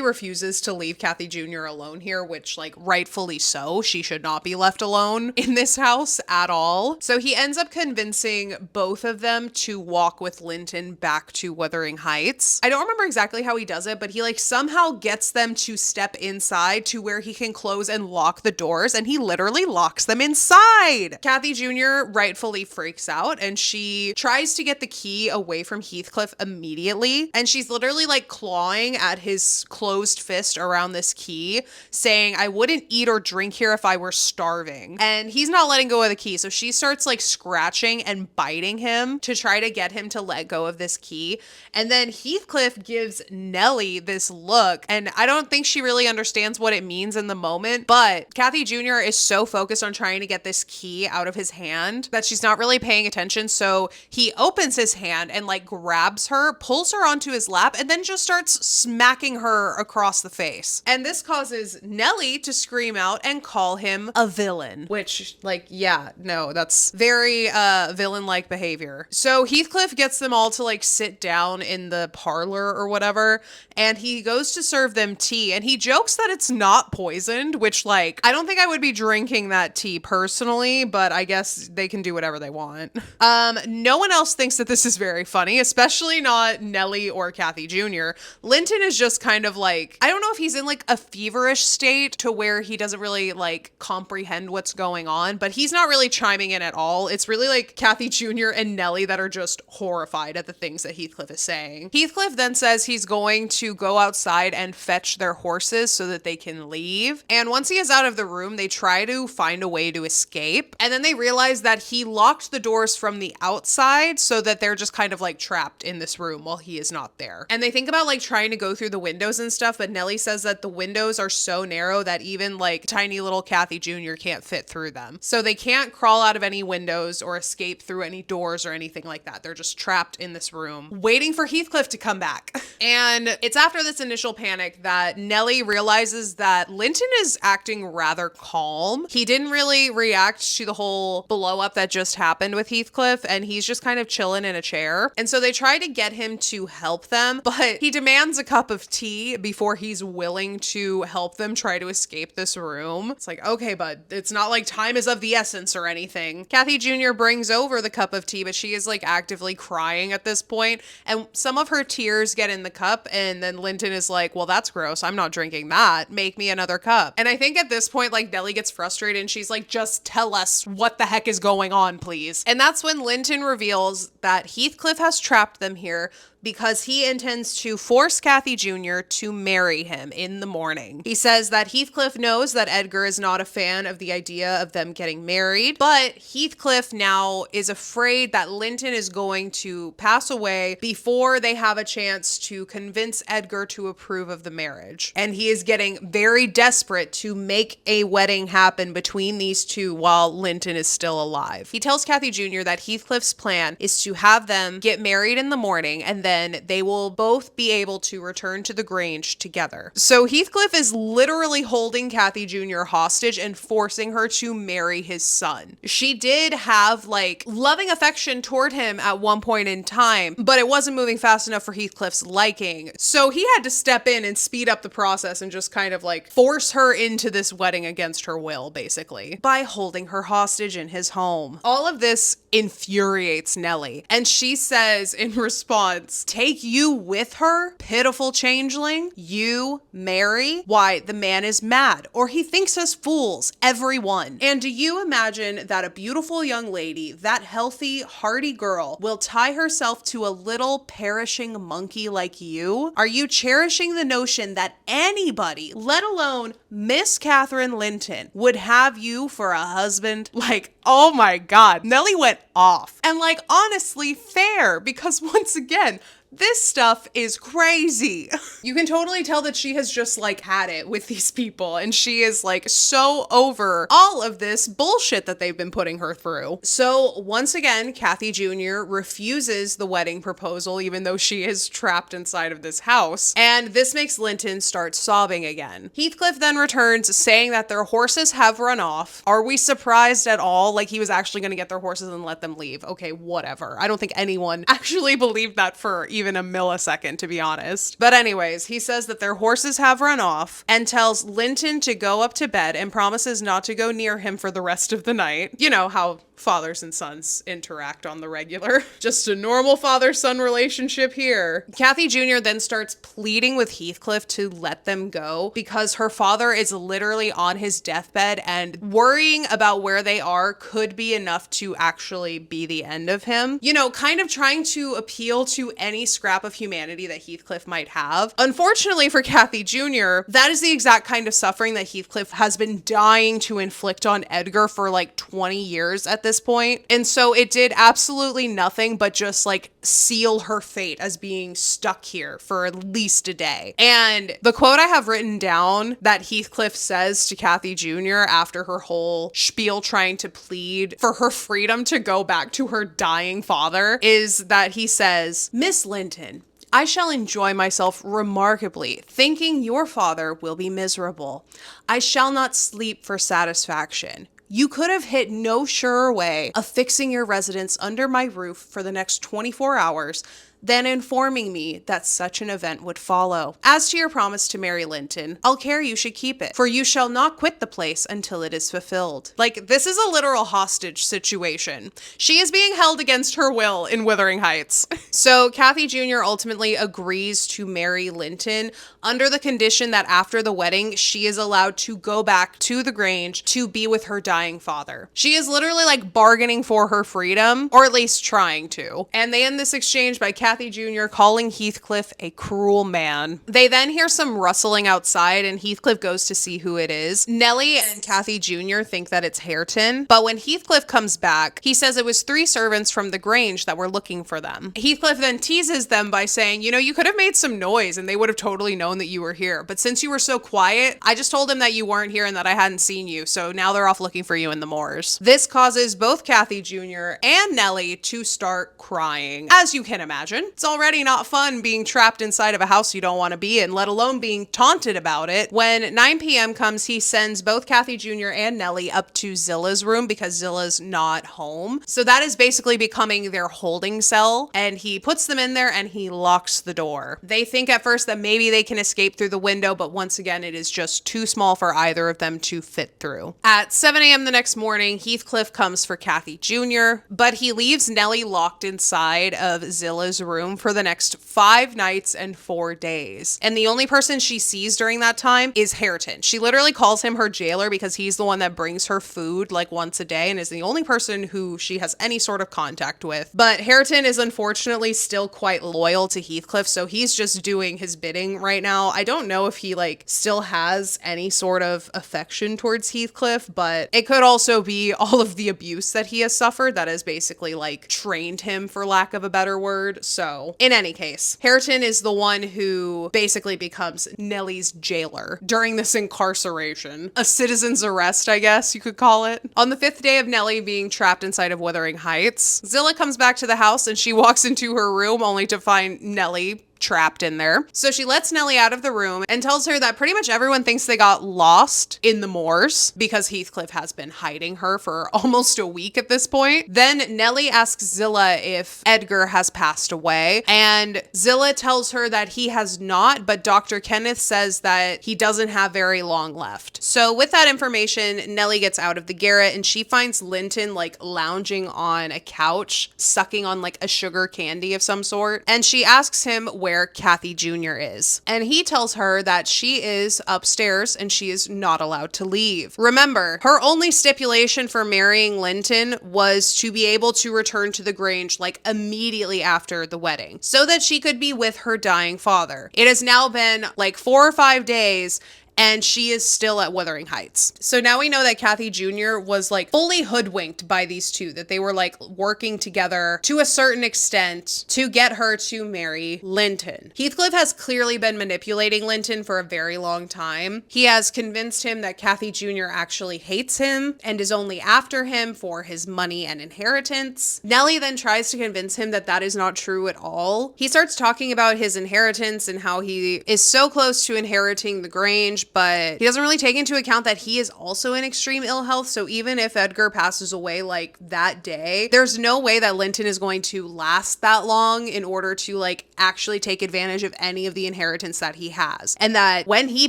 refuses to leave Kathy Jr. alone here, which, like, rightfully so. She should not be left alone in this house at all. So he ends up convincing both of them to walk with Linton back to Wuthering Heights. I don't remember exactly how he does it, but he like somehow gets them to step inside to where he can close and lock the doors, and he literally locks them inside. Kathy Jr. rightfully freaks out, and she tries to get the key away from Heathcliff immediately, and she's literally like clawing at his closed fist around this key, saying, "I wouldn't eat or drink here if I were starving." And he's not letting go of the key, so she starts like scratching and biting him to try to get him to let go of this key. And then Heathcliff gives Nellie this look, and I don't think she really understands what it means in the moment, but Kathy Jr. is so focused on trying to get this key out of his hand that she's not really paying attention. So he opens his hand and like grabs her, pulls her onto his lap, and then just starts smacking her across the face. And this causes Nellie to scream out and call him a villain, which, like, yeah, no, that's very villain-like behavior. So Heathcliff gets them all to like sit down in the parlor or whatever, and he goes to serve them tea, and he jokes that it's not poisoned, which, like, I don't think I would be drinking that tea personally, but I guess they can do whatever they want. No one else thinks that this is very funny, especially not Nellie or Kathy Jr. Linton is just kind of like, I don't know if he's in like a feverish state to where he doesn't really like comprehend what's going on, but he's not really chiming in at all. It's really like Kathy Jr. and Nellie that are just horrified at the things that Heathcliff is saying. Heathcliff then says he's going to go outside and fetch their horses so that they can leave. And once he is out of the room, they try to find a way to escape. And then they realize that he locked the doors from the outside so that they're just kind of like trapped in this room while he is not there. And they think about like trying to go through the windows and stuff, but Nellie says that the windows are so narrow that even like tiny little Kathy Jr. can't fit through them. So they can't crawl out of any windows or escape through any doors or anything like that. They're just trapped in this room waiting for Heathcliff to come back. And it's after this initial panic that Nellie realizes that Linton is acting rather calm. He didn't really react to the whole blow up that just happened with Heathcliff, and he's just kind of chilling in a chair. And so they try to get him to help them, but he demands a cup of tea before he's willing to help them try to escape this room. It's like, okay, bud, it's not like time is of the essence or anything. Kathy Jr. brings over the cup of tea, but she is like actively crying at this point, and some of her tears get in the cup, and then Linton is like, well, that's gross. I'm not drinking that. Make me another cup. And I think at this point, like, Nellie gets frustrated and she's like, just tell us what the heck is going on, please. And that's when Linton reveals that Heathcliff has trapped them here because he intends to force Kathy Jr. to marry him in the morning. He says that Heathcliff knows that Edgar is not a fan of the idea of them getting married, but Heathcliff now is afraid that Linton is going to pass away before they have a chance to convince Edgar to approve of the marriage. And he is getting very desperate to make a wedding happen between these two while Linton is still alive. He tells Kathy Jr. that Heathcliff's plan is to have them get married in the morning, and then they will both be able to return to the Grange together. So Heathcliff is literally holding Kathy Jr. hostage and forcing her to marry his son. She did have like loving affection toward him at one point in time, but it wasn't moving fast enough for Heathcliff's liking. So he had to step in and speed up the process and just kind of like force her into this wedding against her will, basically, by holding her hostage in his home. All of this infuriates Nellie, and she says in response, "Take you with her, pitiful changeling? You marry? Why, the man is mad, or he thinks us fools, everyone. And do you imagine that a beautiful young lady, that healthy, hearty girl, will tie herself to a little perishing monkey like you? Are you cherishing the notion that anybody, let alone Miss Catherine Linton, would have you for a husband?" Like, oh my God, Nellie went off. And like, honestly, fair, because once again, This stuff is crazy. You can totally tell that she has just like had it with these people and she is like so over all of this bullshit that they've been putting her through. So once again, Kathy Jr. refuses the wedding proposal even though she is trapped inside of this house. And this makes Linton start sobbing again. Heathcliff then returns saying that their horses have run off. Are we surprised at all? Like he was actually going to get their horses and let them leave. Okay, whatever. I don't think anyone actually believed that for even a millisecond, to be honest. But anyways, he says that their horses have run off and tells Linton to go up to bed and promises not to go near him for the rest of the night. You know how fathers and sons interact on the regular. Just a normal father-son relationship here. Kathy Jr. then starts pleading with Heathcliff to let them go because her father is literally on his deathbed and worrying about where they are could be enough to actually be the end of him. You know, kind of trying to appeal to any scrap of humanity that Heathcliff might have. Unfortunately for Kathy Jr., that is the exact kind of suffering that Heathcliff has been dying to inflict on Edgar for like 20 years at this point. And so it did absolutely nothing but just like seal her fate as being stuck here for at least a day. And the quote I have written down that Heathcliff says to Kathy Jr. after her whole spiel trying to plead for her freedom to go back to her dying father is that he says, "Miss Linton, I shall enjoy myself remarkably, thinking your father will be miserable. I shall not sleep for satisfaction. You could have hit no surer way of fixing your residence under my roof for the next 24 hours than informing me that such an event would follow. As to your promise to marry Linton, I'll care you should keep it, for you shall not quit the place until it is fulfilled." Like, this is a literal hostage situation. She is being held against her will in Wuthering Heights. So Kathy Jr. ultimately agrees to marry Linton under the condition that after the wedding, she is allowed to go back to the Grange to be with her dying father. She is literally like bargaining for her freedom, or at least trying to. And they end this exchange by Kathy Jr. calling Heathcliff a cruel man. They then hear some rustling outside and Heathcliff goes to see who it is. Nellie and Kathy Jr. think that it's Hareton, but when Heathcliff comes back, he says it was 3 servants from the Grange that were looking for them. Heathcliff then teases them by saying, you know, you could have made some noise and they would have totally known that you were here, but since you were so quiet, I just told them that you weren't here and that I hadn't seen you, so now they're off looking for you in the moors. This causes both Kathy Jr. and Nellie to start crying, as you can imagine. It's already not fun being trapped inside of a house you don't want to be in, let alone being taunted about it. When 9 p.m. comes, he sends both Kathy Jr. and Nellie up to Zilla's room because Zilla's not home. So that is basically becoming their holding cell, and he puts them in there and he locks the door. They think at first that maybe they can escape through the window, but once again, it is just too small for either of them to fit through. At 7 a.m. the next morning, Heathcliff comes for Kathy Jr., but he leaves Nellie locked inside of Zilla's room for the next 5 nights and 4 days. And the only person she sees during that time is Hareton. She literally calls him her jailer because he's the one that brings her food like once a day and is the only person who she has any sort of contact with. But Hareton is unfortunately still quite loyal to Heathcliff, so he's just doing his bidding right now. I don't know if he like still has any sort of affection towards Heathcliff, but it could also be all of the abuse that he has suffered that has basically like trained him, for lack of a better word. So in any case, Hareton is the one who basically becomes Nellie's jailer during this incarceration. A citizen's arrest, I guess you could call it. On the 5th day of Nellie being trapped inside of Wuthering Heights, Zilla comes back to the house and she walks into her room only to find Nellie trapped in there. So she lets Nellie out of the room and tells her that pretty much everyone thinks they got lost in the moors because Heathcliff has been hiding her for almost a week at this point. Then Nellie asks Zilla if Edgar has passed away, and Zilla tells her that he has not, but Dr. Kenneth says that he doesn't have very long left. So with that information, Nellie gets out of the garret and she finds Linton like lounging on a couch, sucking on like a sugar candy of some sort, and she asks him where Kathy Jr. is. And he tells her that she is upstairs and she is not allowed to leave. Remember, her only stipulation for marrying Linton was to be able to return to the Grange like immediately after the wedding so that she could be with her dying father. It has now been like 4 or 5 days and she is still at Wuthering Heights. So now we know that Kathy Jr. was like fully hoodwinked by these two, that they were like working together to a certain extent to get her to marry Linton. Heathcliff has clearly been manipulating Linton for a very long time. He has convinced him that Kathy Jr. actually hates him and is only after him for his money and inheritance. Nellie then tries to convince him that that is not true at all. He starts talking about his inheritance and how he is so close to inheriting the Grange, but he doesn't really take into account that he is also in extreme ill health. So even if Edgar passes away like that day, there's no way that Linton is going to last that long in order to like actually take advantage of any of the inheritance that he has. And that when he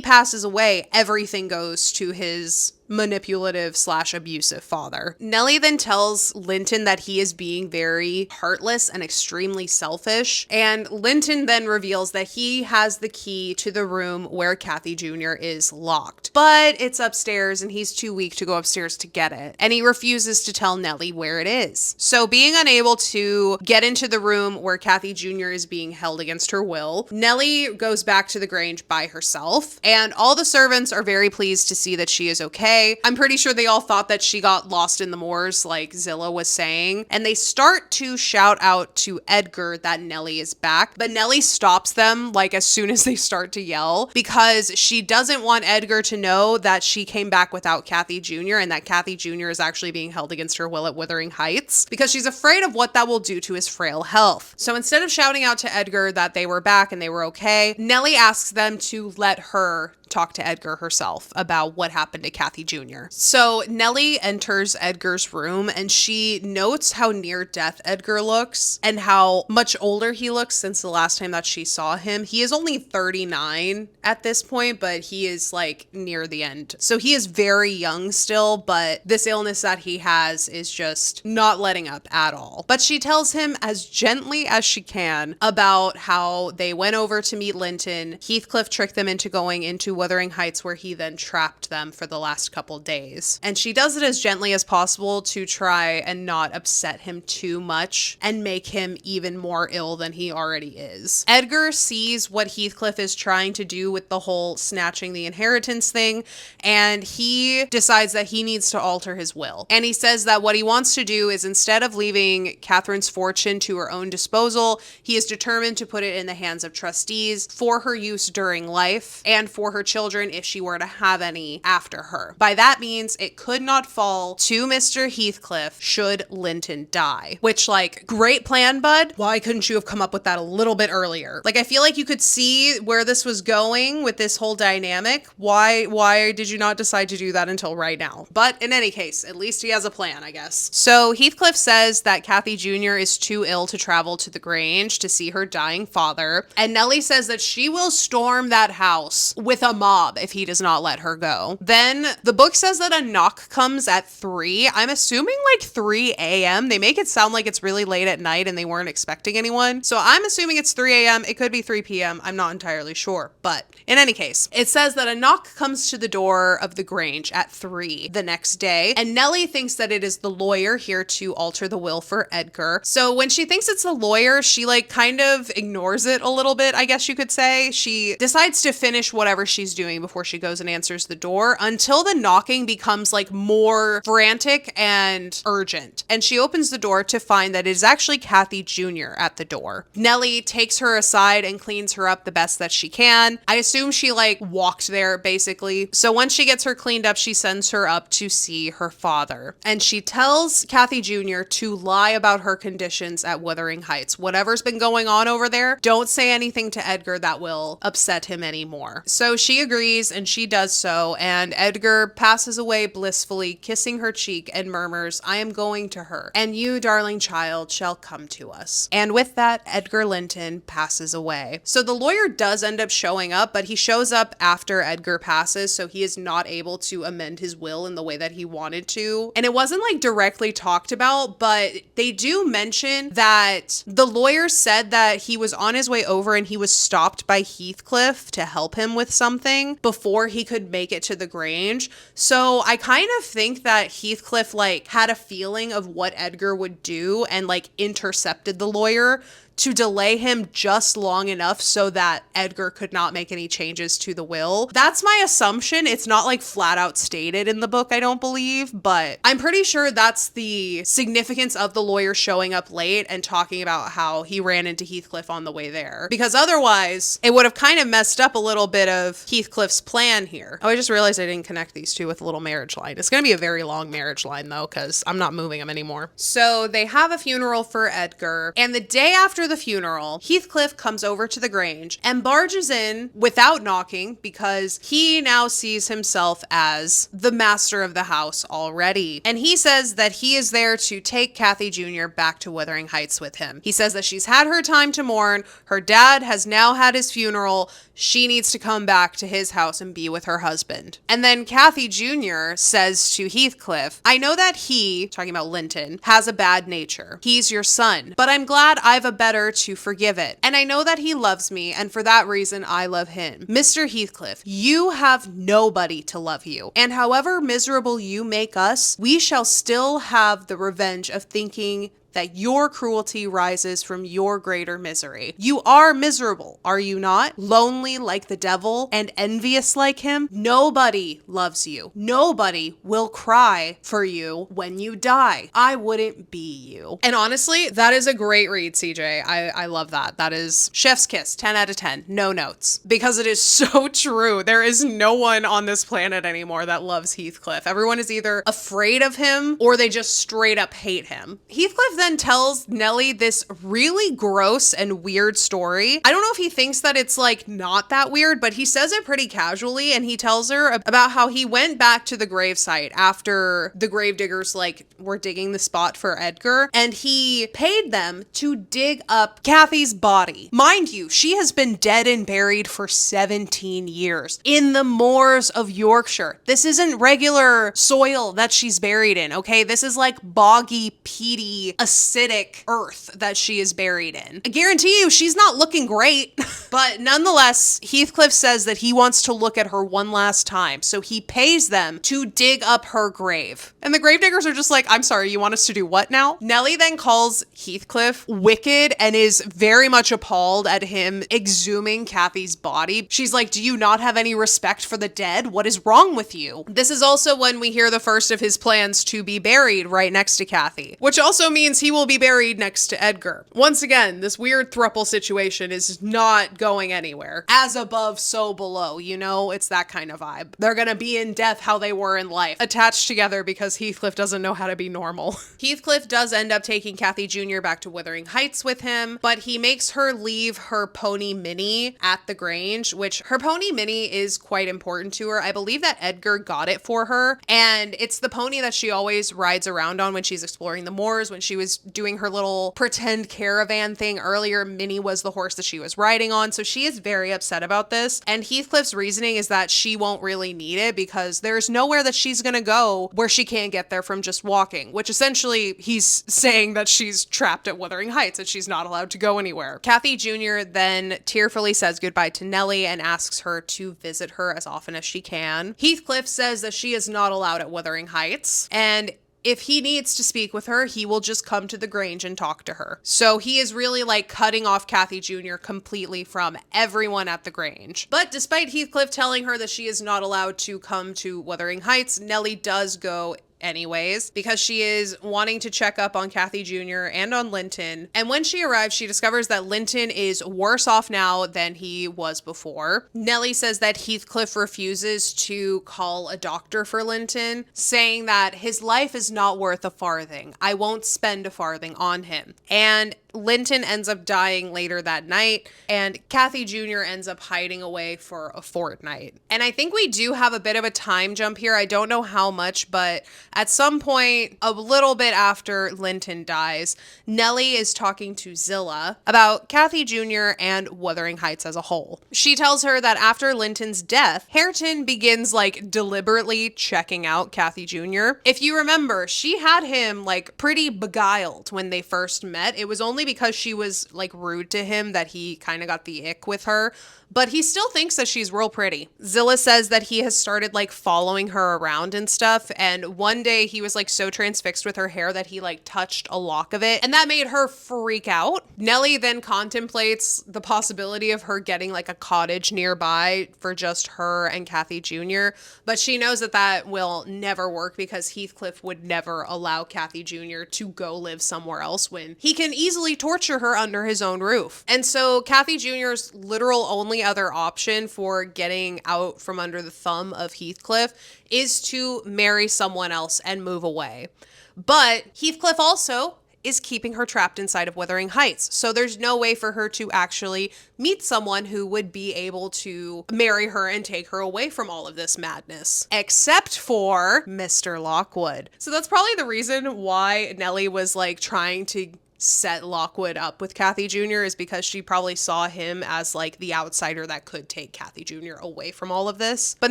passes away, everything goes to his manipulative / abusive father. Nellie then tells Linton that he is being very heartless and extremely selfish, and Linton then reveals that he has the key to the room where Kathy Jr. is locked, but it's upstairs and he's too weak to go upstairs to get it, and he refuses to tell Nellie where it is. So being unable to get into the room where Kathy Jr. is being held against her will, Nellie goes back to the Grange by herself, and all the servants are very pleased to see that she is okay. I'm pretty sure they all thought that she got lost in the moors, like Zilla was saying, and they start to shout out to Edgar that Nellie is back, but Nellie stops them like as soon as they start to yell, because she doesn't want Edgar to know that she came back without Kathy Jr. and that Kathy Jr. is actually being held against her will at Wuthering Heights, because she's afraid of what that will do to his frail health. So instead of shouting out to Edgar that they were back and they were okay, Nellie asks them to let her talk to Edgar herself about what happened to Kathy Jr. So Nellie enters Edgar's room and she notes how near death Edgar looks and how much older he looks since the last time that she saw him. He is only 39 at this point, but he is like near the end. So he is very young still, but this illness that he has is just not letting up at all. But she tells him as gently as she can about how they went over to meet Linton. Heathcliff tricked them into going into Wuthering Heights, where he then trapped them for the last couple days. And she does it as gently as possible to try and not upset him too much and make him even more ill than he already is. Edgar sees what Heathcliff is trying to do with the whole snatching the inheritance thing, and he decides that he needs to alter his will. And he says that what he wants to do is, instead of leaving Catherine's fortune to her own disposal, he is determined to put it in the hands of trustees for her use during life and for her children if she were to have any after her. By that means it could not fall to Mr. Heathcliff should Linton die. Which, like, great plan, bud. Why couldn't you have come up with that a little bit earlier? Like, I feel like you could see where this was going with this whole dynamic. Why did you not decide to do that until right now? But in any case, at least he has a plan, I guess. So Heathcliff says that Kathy Jr. is too ill to travel to the Grange to see her dying father, and Nellie says that she will storm that house with a mob if he does not let her go. Then the book says that a knock comes at 3. I'm assuming like 3 a.m. They make it sound like it's really late at night and they weren't expecting anyone. So I'm assuming it's 3 a.m. It could be 3 p.m. I'm not entirely sure. But in any case, it says that a knock comes to the door of the Grange at 3 the next day. And Nellie thinks that it is the lawyer here to alter the will for Edgar. So when she thinks it's the lawyer, she like kind of ignores it a little bit, I guess you could say. She decides to finish whatever she's doing before she goes and answers the door, until the knocking becomes like more frantic and urgent. And she opens the door to find that it is actually Kathy Jr. at the door. Nellie takes her aside and cleans her up the best that she can. I assume she like walked there basically. So once she gets her cleaned up, she sends her up to see her father. And she tells Kathy Jr. to lie about her conditions at Wuthering Heights. Whatever's been going on over there, don't say anything to Edgar that will upset him anymore. So she agrees and she does so, and Edgar passes away blissfully, kissing her cheek and murmurs, "I am going to her, and you, darling child, shall come to us." And with that, Edgar Linton passes away. So the lawyer does end up showing up, but he shows up after Edgar passes, so he is not able to amend his will in the way that he wanted to. And it wasn't like directly talked about, but they do mention that the lawyer said that he was on his way over and he was stopped by Heathcliff to help him with something before he could make it to the Grange. So I kind of think that Heathcliff like had a feeling of what Edgar would do and like intercepted the lawyer to delay him just long enough so that Edgar could not make any changes to the will. That's my assumption. It's not like flat out stated in the book, I don't believe, but I'm pretty sure that's the significance of the lawyer showing up late and talking about how he ran into Heathcliff on the way there. Because otherwise, it would have kind of messed up a little bit of Heathcliff's plan here. Oh, I just realized I didn't connect these two with a little marriage line. It's going to be a very long marriage line though, because I'm not moving them anymore. So they have a funeral for Edgar, and the day after the funeral, Heathcliff comes over to the Grange and barges in without knocking because he now sees himself as the master of the house already. And he says that he is there to take Kathy Jr. back to Wuthering Heights with him. He says that she's had her time to mourn. Her dad has now had his funeral. She needs to come back to his house and be with her husband. And then Kathy Jr. says to Heathcliff, I know that he, talking about Linton, has a bad nature. He's your son, but I'm glad I've a better to forgive it. And I know that he loves me, and for that reason, I love him. Mr. Heathcliff, you have nobody to love you. And however miserable you make us, we shall still have the revenge of thinking that your cruelty rises from your greater misery. You are miserable, are you not? Lonely like the devil and envious like him? Nobody loves you. Nobody will cry for you when you die. I wouldn't be you. And honestly, that is a great read, CJ. I love that. That is chef's kiss, 10 out of 10. No notes. Because it is so true. There is no one on this planet anymore that loves Heathcliff. Everyone is either afraid of him or they just straight up hate him. Heathcliff then tells Nellie this really gross and weird story. I don't know if he thinks that it's like not that weird, but he says it pretty casually, and he tells her about how he went back to the gravesite after the gravediggers like were digging the spot for Edgar, and he paid them to dig up Kathy's body. Mind you, she has been dead and buried for 17 years in the moors of Yorkshire. This isn't regular soil that she's buried in, okay? This is like boggy, peaty, acidic earth that she is buried in. I guarantee you she's not looking great. But nonetheless, Heathcliff says that he wants to look at her one last time, so he pays them to dig up her grave. And the gravediggers are just like, I'm sorry, you want us to do what now? Nellie then calls Heathcliff wicked and is very much appalled at him exhuming Kathy's body. She's like, do you not have any respect for the dead? What is wrong with you? This is also when we hear the first of his plans to be buried right next to Kathy, which also means he will be buried next to Edgar. Once again, this weird throuple situation is not going anywhere. As above, so below, you know? It's that kind of vibe. They're gonna be in death how they were in life, attached together because Heathcliff doesn't know how to be normal. Heathcliff does end up taking Kathy Jr. back to Wuthering Heights with him, but he makes her leave her pony Minnie at the Grange, which her pony Minnie is quite important to her. I believe that Edgar got it for her, and it's the pony that she always rides around on when she's exploring the moors. When she was doing her little pretend caravan thing earlier, Minnie was the horse that she was riding on, so she is very upset about this. And Heathcliff's reasoning is that she won't really need it because there's nowhere that she's gonna go where she can't get there from just walking, which essentially he's saying that she's trapped at Wuthering Heights and she's not allowed to go anywhere. Kathy Jr. then tearfully says goodbye to Nellie and asks her to visit her as often as she can. Heathcliff says that she is not allowed at Wuthering Heights, and if he needs to speak with her, he will just come to the Grange and talk to her. So he is really like cutting off Kathy Jr. completely from everyone at the Grange. But despite Heathcliff telling her that she is not allowed to come to Wuthering Heights, Nellie does go anyways, because she is wanting to check up on Kathy Jr. and on Linton. And when she arrives, she discovers that Linton is worse off now than he was before. Nellie says that Heathcliff refuses to call a doctor for Linton, saying that his life is not worth a farthing. I won't spend a farthing on him. And Linton ends up dying later that night, and Kathy Jr. ends up hiding away for a fortnight. And I think we do have a bit of a time jump here. I don't know how much, but at some point, a little bit after Linton dies, Nellie is talking to Zilla about Kathy Jr. and Wuthering Heights as a whole. She tells her that after Linton's death, Hareton begins like deliberately checking out Kathy Jr. If you remember, she had him like pretty beguiled when they first met. It was only because she was like rude to him that he kind of got the ick with her. but he still thinks that she's real pretty. Zilla says that he has started like following her around and stuff, and one day he was like so transfixed with her hair that he like touched a lock of it, and that made her freak out. Nellie then contemplates the possibility of her getting like a cottage nearby for just her and Kathy Jr., but she knows that that will never work because Heathcliff would never allow Kathy Jr. to go live somewhere else when he can easily torture her under his own roof. And so Kathy Jr.'s literal only other option for getting out from under the thumb of Heathcliff is to marry someone else and move away. But Heathcliff also is keeping her trapped inside of Wuthering Heights. So there's no way for her to actually meet someone who would be able to marry her and take her away from all of this madness. Except for Mr. Lockwood. So that's probably the reason why Nellie was like trying to set Lockwood up with Kathy Jr. is because she probably saw him as like the outsider that could take Kathy Jr. away from all of this. But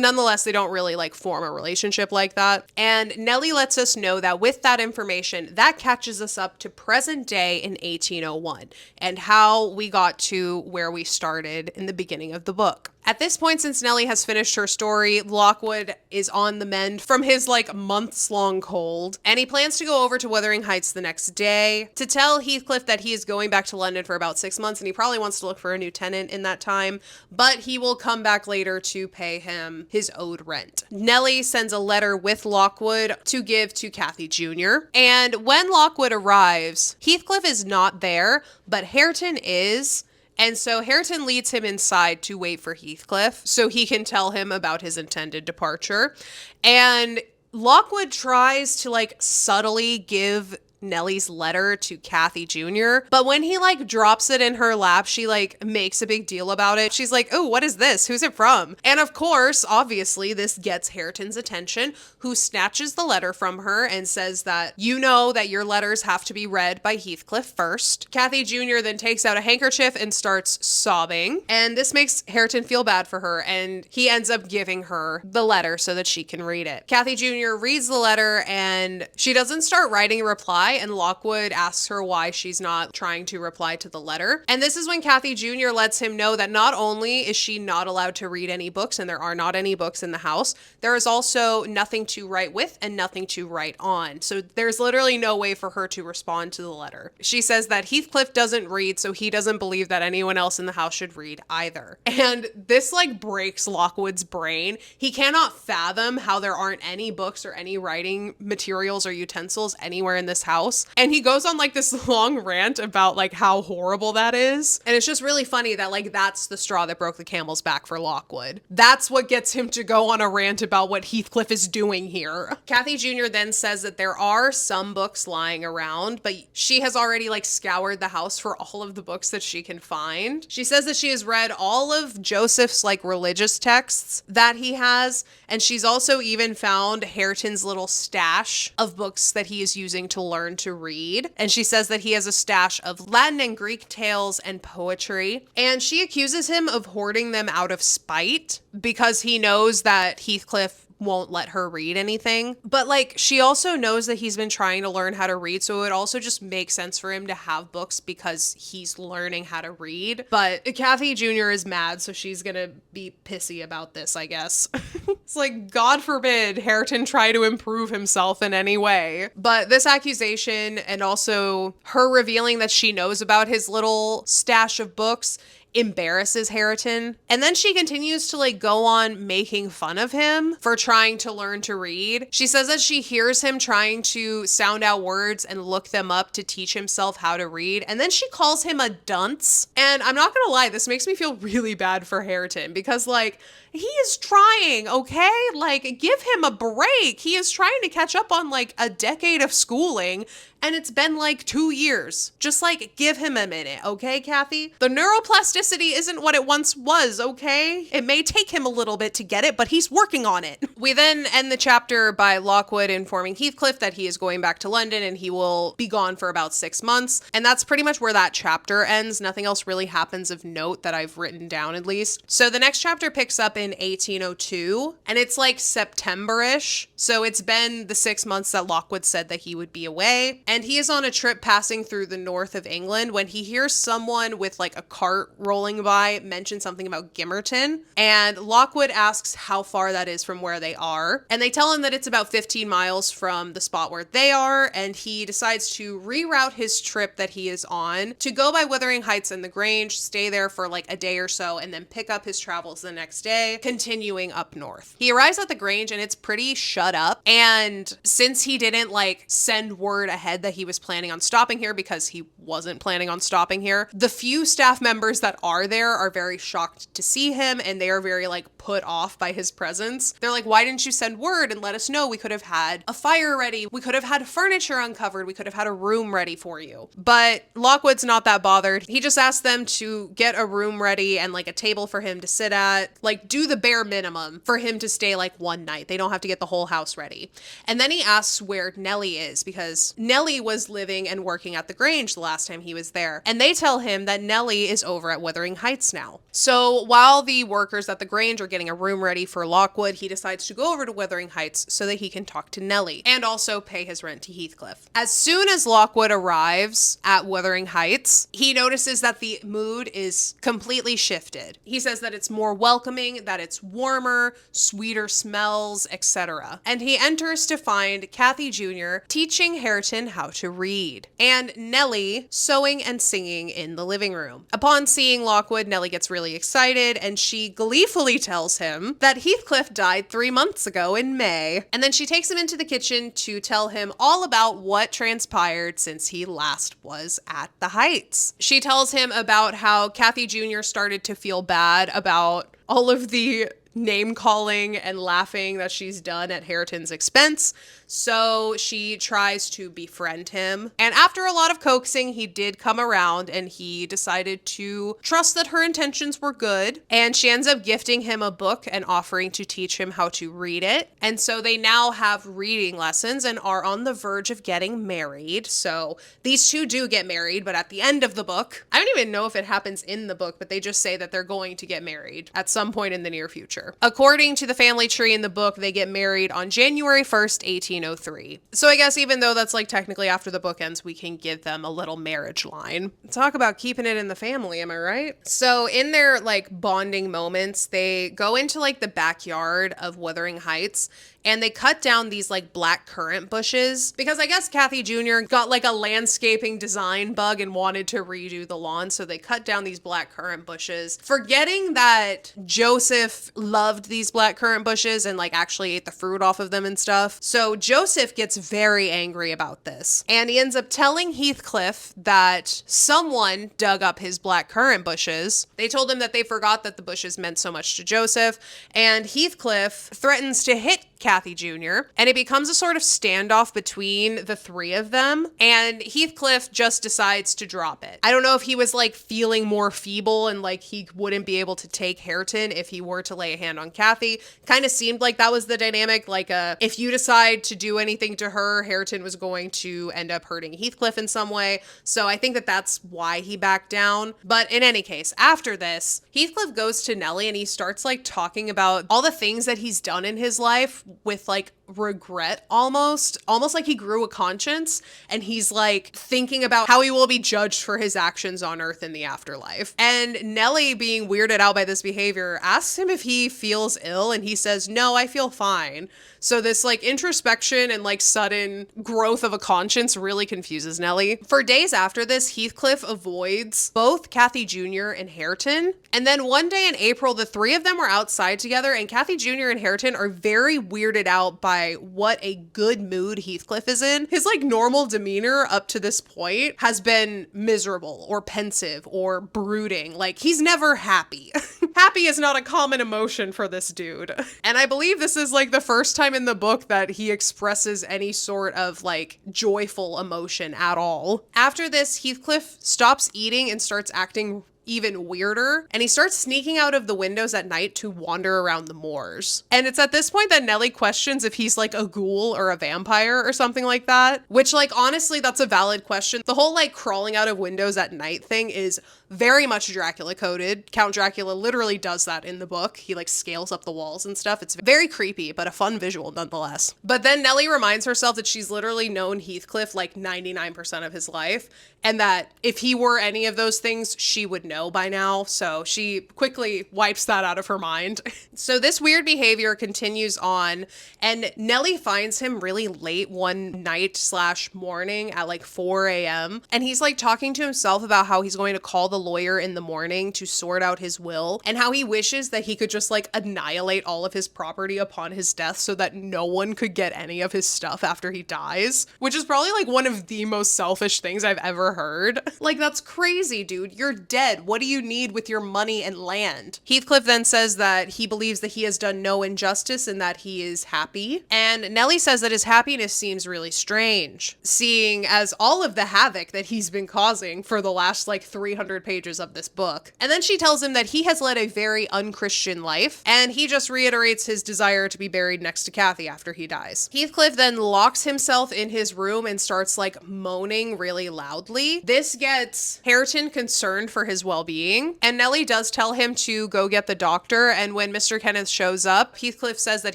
nonetheless, they don't really like form a relationship like that. And Nellie lets us know that with that information, that catches us up to present day in 1801 and how we got to where we started in the beginning of the book. At this point, since Nellie has finished her story, Lockwood is on the mend from his like months-long cold, and he plans to go over to Wuthering Heights the next day to tell Heathcliff that he is going back to London for about 6 months, and he probably wants to look for a new tenant in that time, but he will come back later to pay him his owed rent. Nellie sends a letter with Lockwood to give to Kathy Jr., and when Lockwood arrives, Heathcliff is not there, but Hareton is. And so Hareton leads him inside to wait for Heathcliff so he can tell him about his intended departure. And Lockwood tries to like subtly give Nellie's letter to Kathy Jr., but when he like drops it in her lap, she like makes a big deal about it. She's like, oh, what is this? Who's it from? And of course, obviously, this gets Hareton's attention, who snatches the letter from her and says that you know that your letters have to be read by Heathcliff first. Kathy Jr. then takes out a handkerchief and starts sobbing, and this makes Hareton feel bad for her, and he ends up giving her the letter so that she can read it. Kathy Jr. reads the letter, and she doesn't start writing a reply, and Lockwood asks her why she's not trying to reply to the letter. And this is when Kathy Jr. lets him know that not only is she not allowed to read any books, and there are not any books in the house, there is also nothing to write with and nothing to write on. So there's literally no way for her to respond to the letter. She says that Heathcliff doesn't read, so he doesn't believe that anyone else in the house should read either. And this like breaks Lockwood's brain. He cannot fathom how there aren't any books or any writing materials or utensils anywhere in this house. And he goes on like this long rant about like how horrible that is. And it's just really funny that like that's the straw that broke the camel's back for Lockwood. That's what gets him to go on a rant about what Heathcliff is doing here. Kathy Jr. then says that there are some books lying around, but she has already like scoured the house for all of the books that she can find. She says that she has read all of Joseph's like religious texts that he has, and she's also even found Hareton's little stash of books that he is using to learn to read. And she says that he has a stash of Latin and Greek tales and poetry. And she accuses him of hoarding them out of spite because he knows that Heathcliff won't let her read anything. But like, she also knows that he's been trying to learn how to read, so it also just makes sense for him to have books because he's learning how to read. But Kathy Jr. is mad, so she's gonna be pissy about this, I guess. It's like, God forbid Hareton try to improve himself in any way. But this accusation, and also her revealing that she knows about his little stash of books, embarrasses Hareton. And then she continues to like go on making fun of him for trying to learn to read. She says that she hears him trying to sound out words and look them up to teach himself how to read. And then she calls him a dunce. And I'm not gonna lie, this makes me feel really bad for Hareton because like, he is trying, okay? Like, give him a break. He is trying to catch up on like a decade of schooling, and it's been like 2 years. Just like, give him a minute, okay, Kathy? The neuroplasticity isn't what it once was, okay? It may take him a little bit to get it, but he's working on it. We then end the chapter by Lockwood informing Heathcliff that he is going back to London and he will be gone for about 6 months. And that's pretty much where that chapter ends. Nothing else really happens of note that I've written down, at least. So the next chapter picks up in in 1802, and it's like September-ish. So it's been the 6 months that Lockwood said that he would be away. And he is on a trip passing through the north of England when he hears someone with like a cart rolling by mention something about Gimmerton. And Lockwood asks how far that is from where they are. And they tell him that it's about 15 miles from the spot where they are. And he decides to reroute his trip that he is on to go by Wuthering Heights and the Grange, stay there for like a day or so, and then pick up his travels the next day, continuing up north. He arrives at the Grange and it's pretty shut up. And since he didn't like send word ahead that he was planning on stopping here, because he wasn't planning on stopping here, the few staff members that are there are very shocked to see him, and they are very like put off by his presence. They're like, why didn't you send word and let us know? We could have had a fire ready. We could have had furniture uncovered. We could have had a room ready for you. But Lockwood's not that bothered. He just asked them to get a room ready and like a table for him to sit at, like do the bare minimum for him to stay like one night. They don't have to get the whole house ready. And then he asks where Nellie is, because Nellie was living and working at the Grange the last time he was there. And they tell him that Nellie is over at Wuthering Heights now. So while the workers at the Grange are getting a room ready for Lockwood, he decides to go over to Wuthering Heights so that he can talk to Nellie and also pay his rent to Heathcliff. As soon as Lockwood arrives at Wuthering Heights, he notices that the mood is completely shifted. He says that it's more welcoming, that it's warmer, sweeter smells, etc. And he enters to find Kathy Jr. teaching Hareton how to read, and Nellie sewing and singing in the living room. Upon seeing Lockwood, Nellie gets really excited, and she gleefully tells him that Heathcliff died 3 months ago in May. And then she takes him into the kitchen to tell him all about what transpired since he last was at the Heights. She tells him about how Kathy Jr. started to feel bad about all of the name calling and laughing that she's done at Hareton's expense. So she tries to befriend him. And after a lot of coaxing, he did come around, and he decided to trust that her intentions were good. And she ends up gifting him a book and offering to teach him how to read it. And so they now have reading lessons and are on the verge of getting married. So these two do get married, but at the end of the book, I don't even know if it happens in the book, but they just say that they're going to get married at some point in the near future. According to the family tree in the book, they get married on January 1st, 1803. So I guess even though that's like technically after the book ends, we can give them a little marriage line. Talk about keeping it in the family, am I right? So in their like bonding moments, they go into like the backyard of Wuthering Heights, and they cut down these like black currant bushes because I guess Kathy Jr. got like a landscaping design bug and wanted to redo the lawn. So they cut down these black currant bushes, forgetting that Joseph loved these black currant bushes and like actually ate the fruit off of them and stuff. So Joseph gets very angry about this, and he ends up telling Heathcliff that someone dug up his black currant bushes. They told him that they forgot that the bushes meant so much to Joseph, and Heathcliff threatens to hit Kathy Jr., and it becomes a sort of standoff between the three of them, and Heathcliff just decides to drop it. I don't know if he was like feeling more feeble and like he wouldn't be able to take Hareton if he were to lay a hand on Kathy. Kind of seemed like that was the dynamic, like if you decide to do anything to her, Hareton was going to end up hurting Heathcliff in some way. So I think that that's why he backed down. But in any case, after this, Heathcliff goes to Nellie and he starts like talking about all the things that he's done in his life with like regret, almost like he grew a conscience, and he's like thinking about how he will be judged for his actions on Earth in the afterlife. And Nellie, being weirded out by this behavior, asks him if he feels ill, and he says, no, I feel fine. So this like introspection and like sudden growth of a conscience really confuses Nellie. For days after this, Heathcliff avoids both Kathy Jr. and Hareton. And then one day in April, the three of them are outside together, and Kathy Jr. and Hareton are very weirded out by what a good mood Heathcliff is in. His like normal demeanor up to this point has been miserable or pensive or brooding. Like he's never happy. Happy is not a common emotion for this dude. And I believe this is like the first time in the book that he expresses any sort of like joyful emotion at all. After this, Heathcliff stops eating and starts acting even weirder, and he starts sneaking out of the windows at night to wander around the moors. And it's at this point that Nellie questions if he's like a ghoul or a vampire or something like that, which like honestly that's a valid question. The whole like crawling out of windows at night thing is very much Dracula coded. Count Dracula literally does that in the book. He like scales up the walls and stuff. It's very creepy, but a fun visual nonetheless. But then Nellie reminds herself that she's literally known Heathcliff like 99% of his life, and that if he were any of those things, she would know by now. So she quickly wipes that out of her mind. So this weird behavior continues on, and Nellie finds him really late one night/morning at like 4 a.m. And he's like talking to himself about how he's going to call the lawyer in the morning to sort out his will, and how he wishes that he could just like annihilate all of his property upon his death so that no one could get any of his stuff after he dies, which is probably like one of the most selfish things I've ever heard. Like, that's crazy, dude. You're dead. What do you need with your money and land? Heathcliff then says that he believes that he has done no injustice and that he is happy. And Nellie says that his happiness seems really strange, seeing as all of the havoc that he's been causing for the last like 300 pages of this book. And then she tells him that he has led a very unchristian life, and he just reiterates his desire to be buried next to Kathy after he dies. Heathcliff then locks himself in his room and starts like moaning really loudly. This gets Hareton concerned for his well-being, and Nellie does tell him to go get the doctor, and when Mr. Kenneth shows up, Heathcliff says that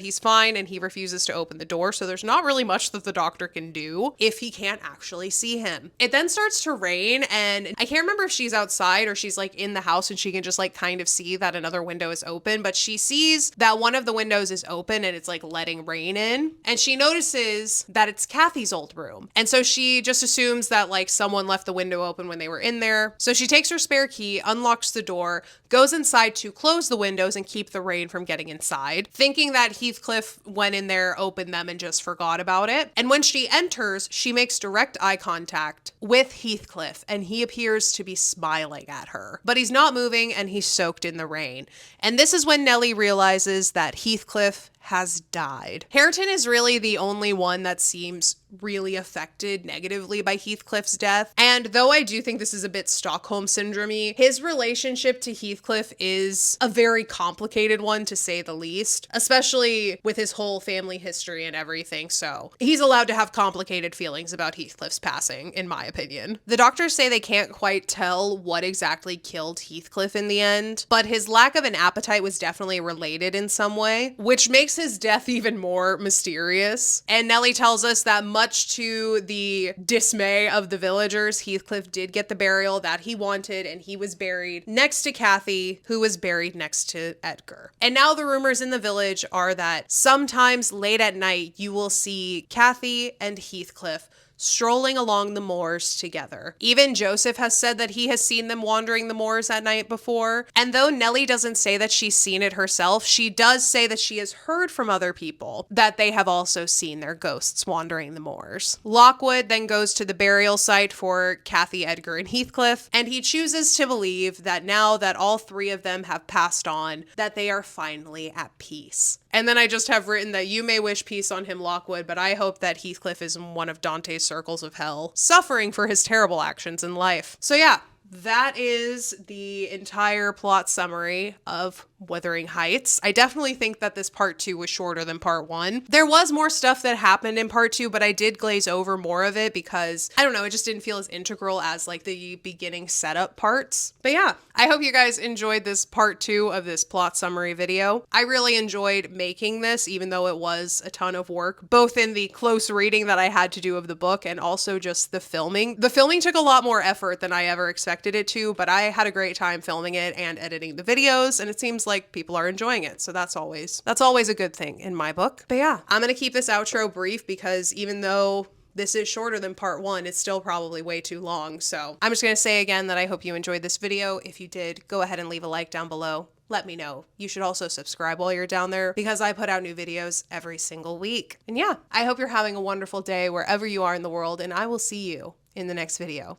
he's fine and he refuses to open the door, so there's not really much that the doctor can do if he can't actually see him. It then starts to rain, and I can't remember if she's outside or she's like in the house and she can just like kind of see that another window is open, but she sees that one of the windows is open and it's like letting rain in, and she notices that it's Kathy's old room. And so she just assumes that like someone left the window open when they were in there. So she takes her spare key, unlocks the door, goes inside to close the windows and keep the rain from getting inside, thinking that Heathcliff went in there, opened them, and just forgot about it. And when she enters, she makes direct eye contact with Heathcliff, and he appears to be smiling at her. But he's not moving, and he's soaked in the rain. And this is when Nellie realizes that Heathcliff has died. Hareton is really the only one that seems really affected negatively by Heathcliff's death. And though I do think this is a bit Stockholm syndrome-y, his relationship to Heathcliff is a very complicated one, to say the least, especially with his whole family history and everything. So he's allowed to have complicated feelings about Heathcliff's passing, in my opinion. The doctors say they can't quite tell what exactly killed Heathcliff in the end, but his lack of an appetite was definitely related in some way, which makes his death even more mysterious. And Nellie tells us that much to the dismay of the villagers, Heathcliff did get the burial that he wanted, and he was buried next to Kathy, who was buried next to Edgar. And now the rumors in the village are that sometimes late at night you will see Kathy and Heathcliff strolling along the moors together. Even Joseph has said that he has seen them wandering the moors at night before. And though Nellie doesn't say that she's seen it herself, she does say that she has heard from other people that they have also seen their ghosts wandering the moors. Lockwood then goes to the burial site for Kathy, Edgar, and Heathcliff, and he chooses to believe that now that all three of them have passed on, that they are finally at peace. And then I just have written that you may wish peace on him, Lockwood, but I hope that Heathcliff is in one of Dante's circles of hell, suffering for his terrible actions in life. So yeah, that is the entire plot summary of Wuthering Heights. I definitely think that this part 2 was shorter than part 1. There was more stuff that happened in part 2, but I did glaze over more of it because, I don't know, it just didn't feel as integral as like the beginning setup parts. But yeah, I hope you guys enjoyed this part 2 of this plot summary video. I really enjoyed making this, even though it was a ton of work, both in the close reading that I had to do of the book and also just the filming. The filming took a lot more effort than I ever expected it to, but I had a great time filming it and editing the videos, and it seems like people are enjoying it. So that's always a good thing in my book. But yeah, I'm gonna keep this outro brief because even though this is shorter than part 1, it's still probably way too long. So I'm just gonna say again that I hope you enjoyed this video. If you did, go ahead and leave a like down below. Let me know. You should also subscribe while you're down there because I put out new videos every single week. And yeah, I hope you're having a wonderful day wherever you are in the world, and I will see you in the next video.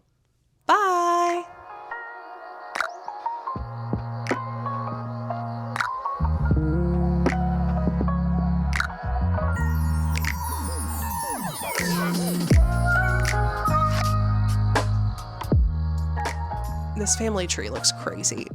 Bye! This family tree looks crazy.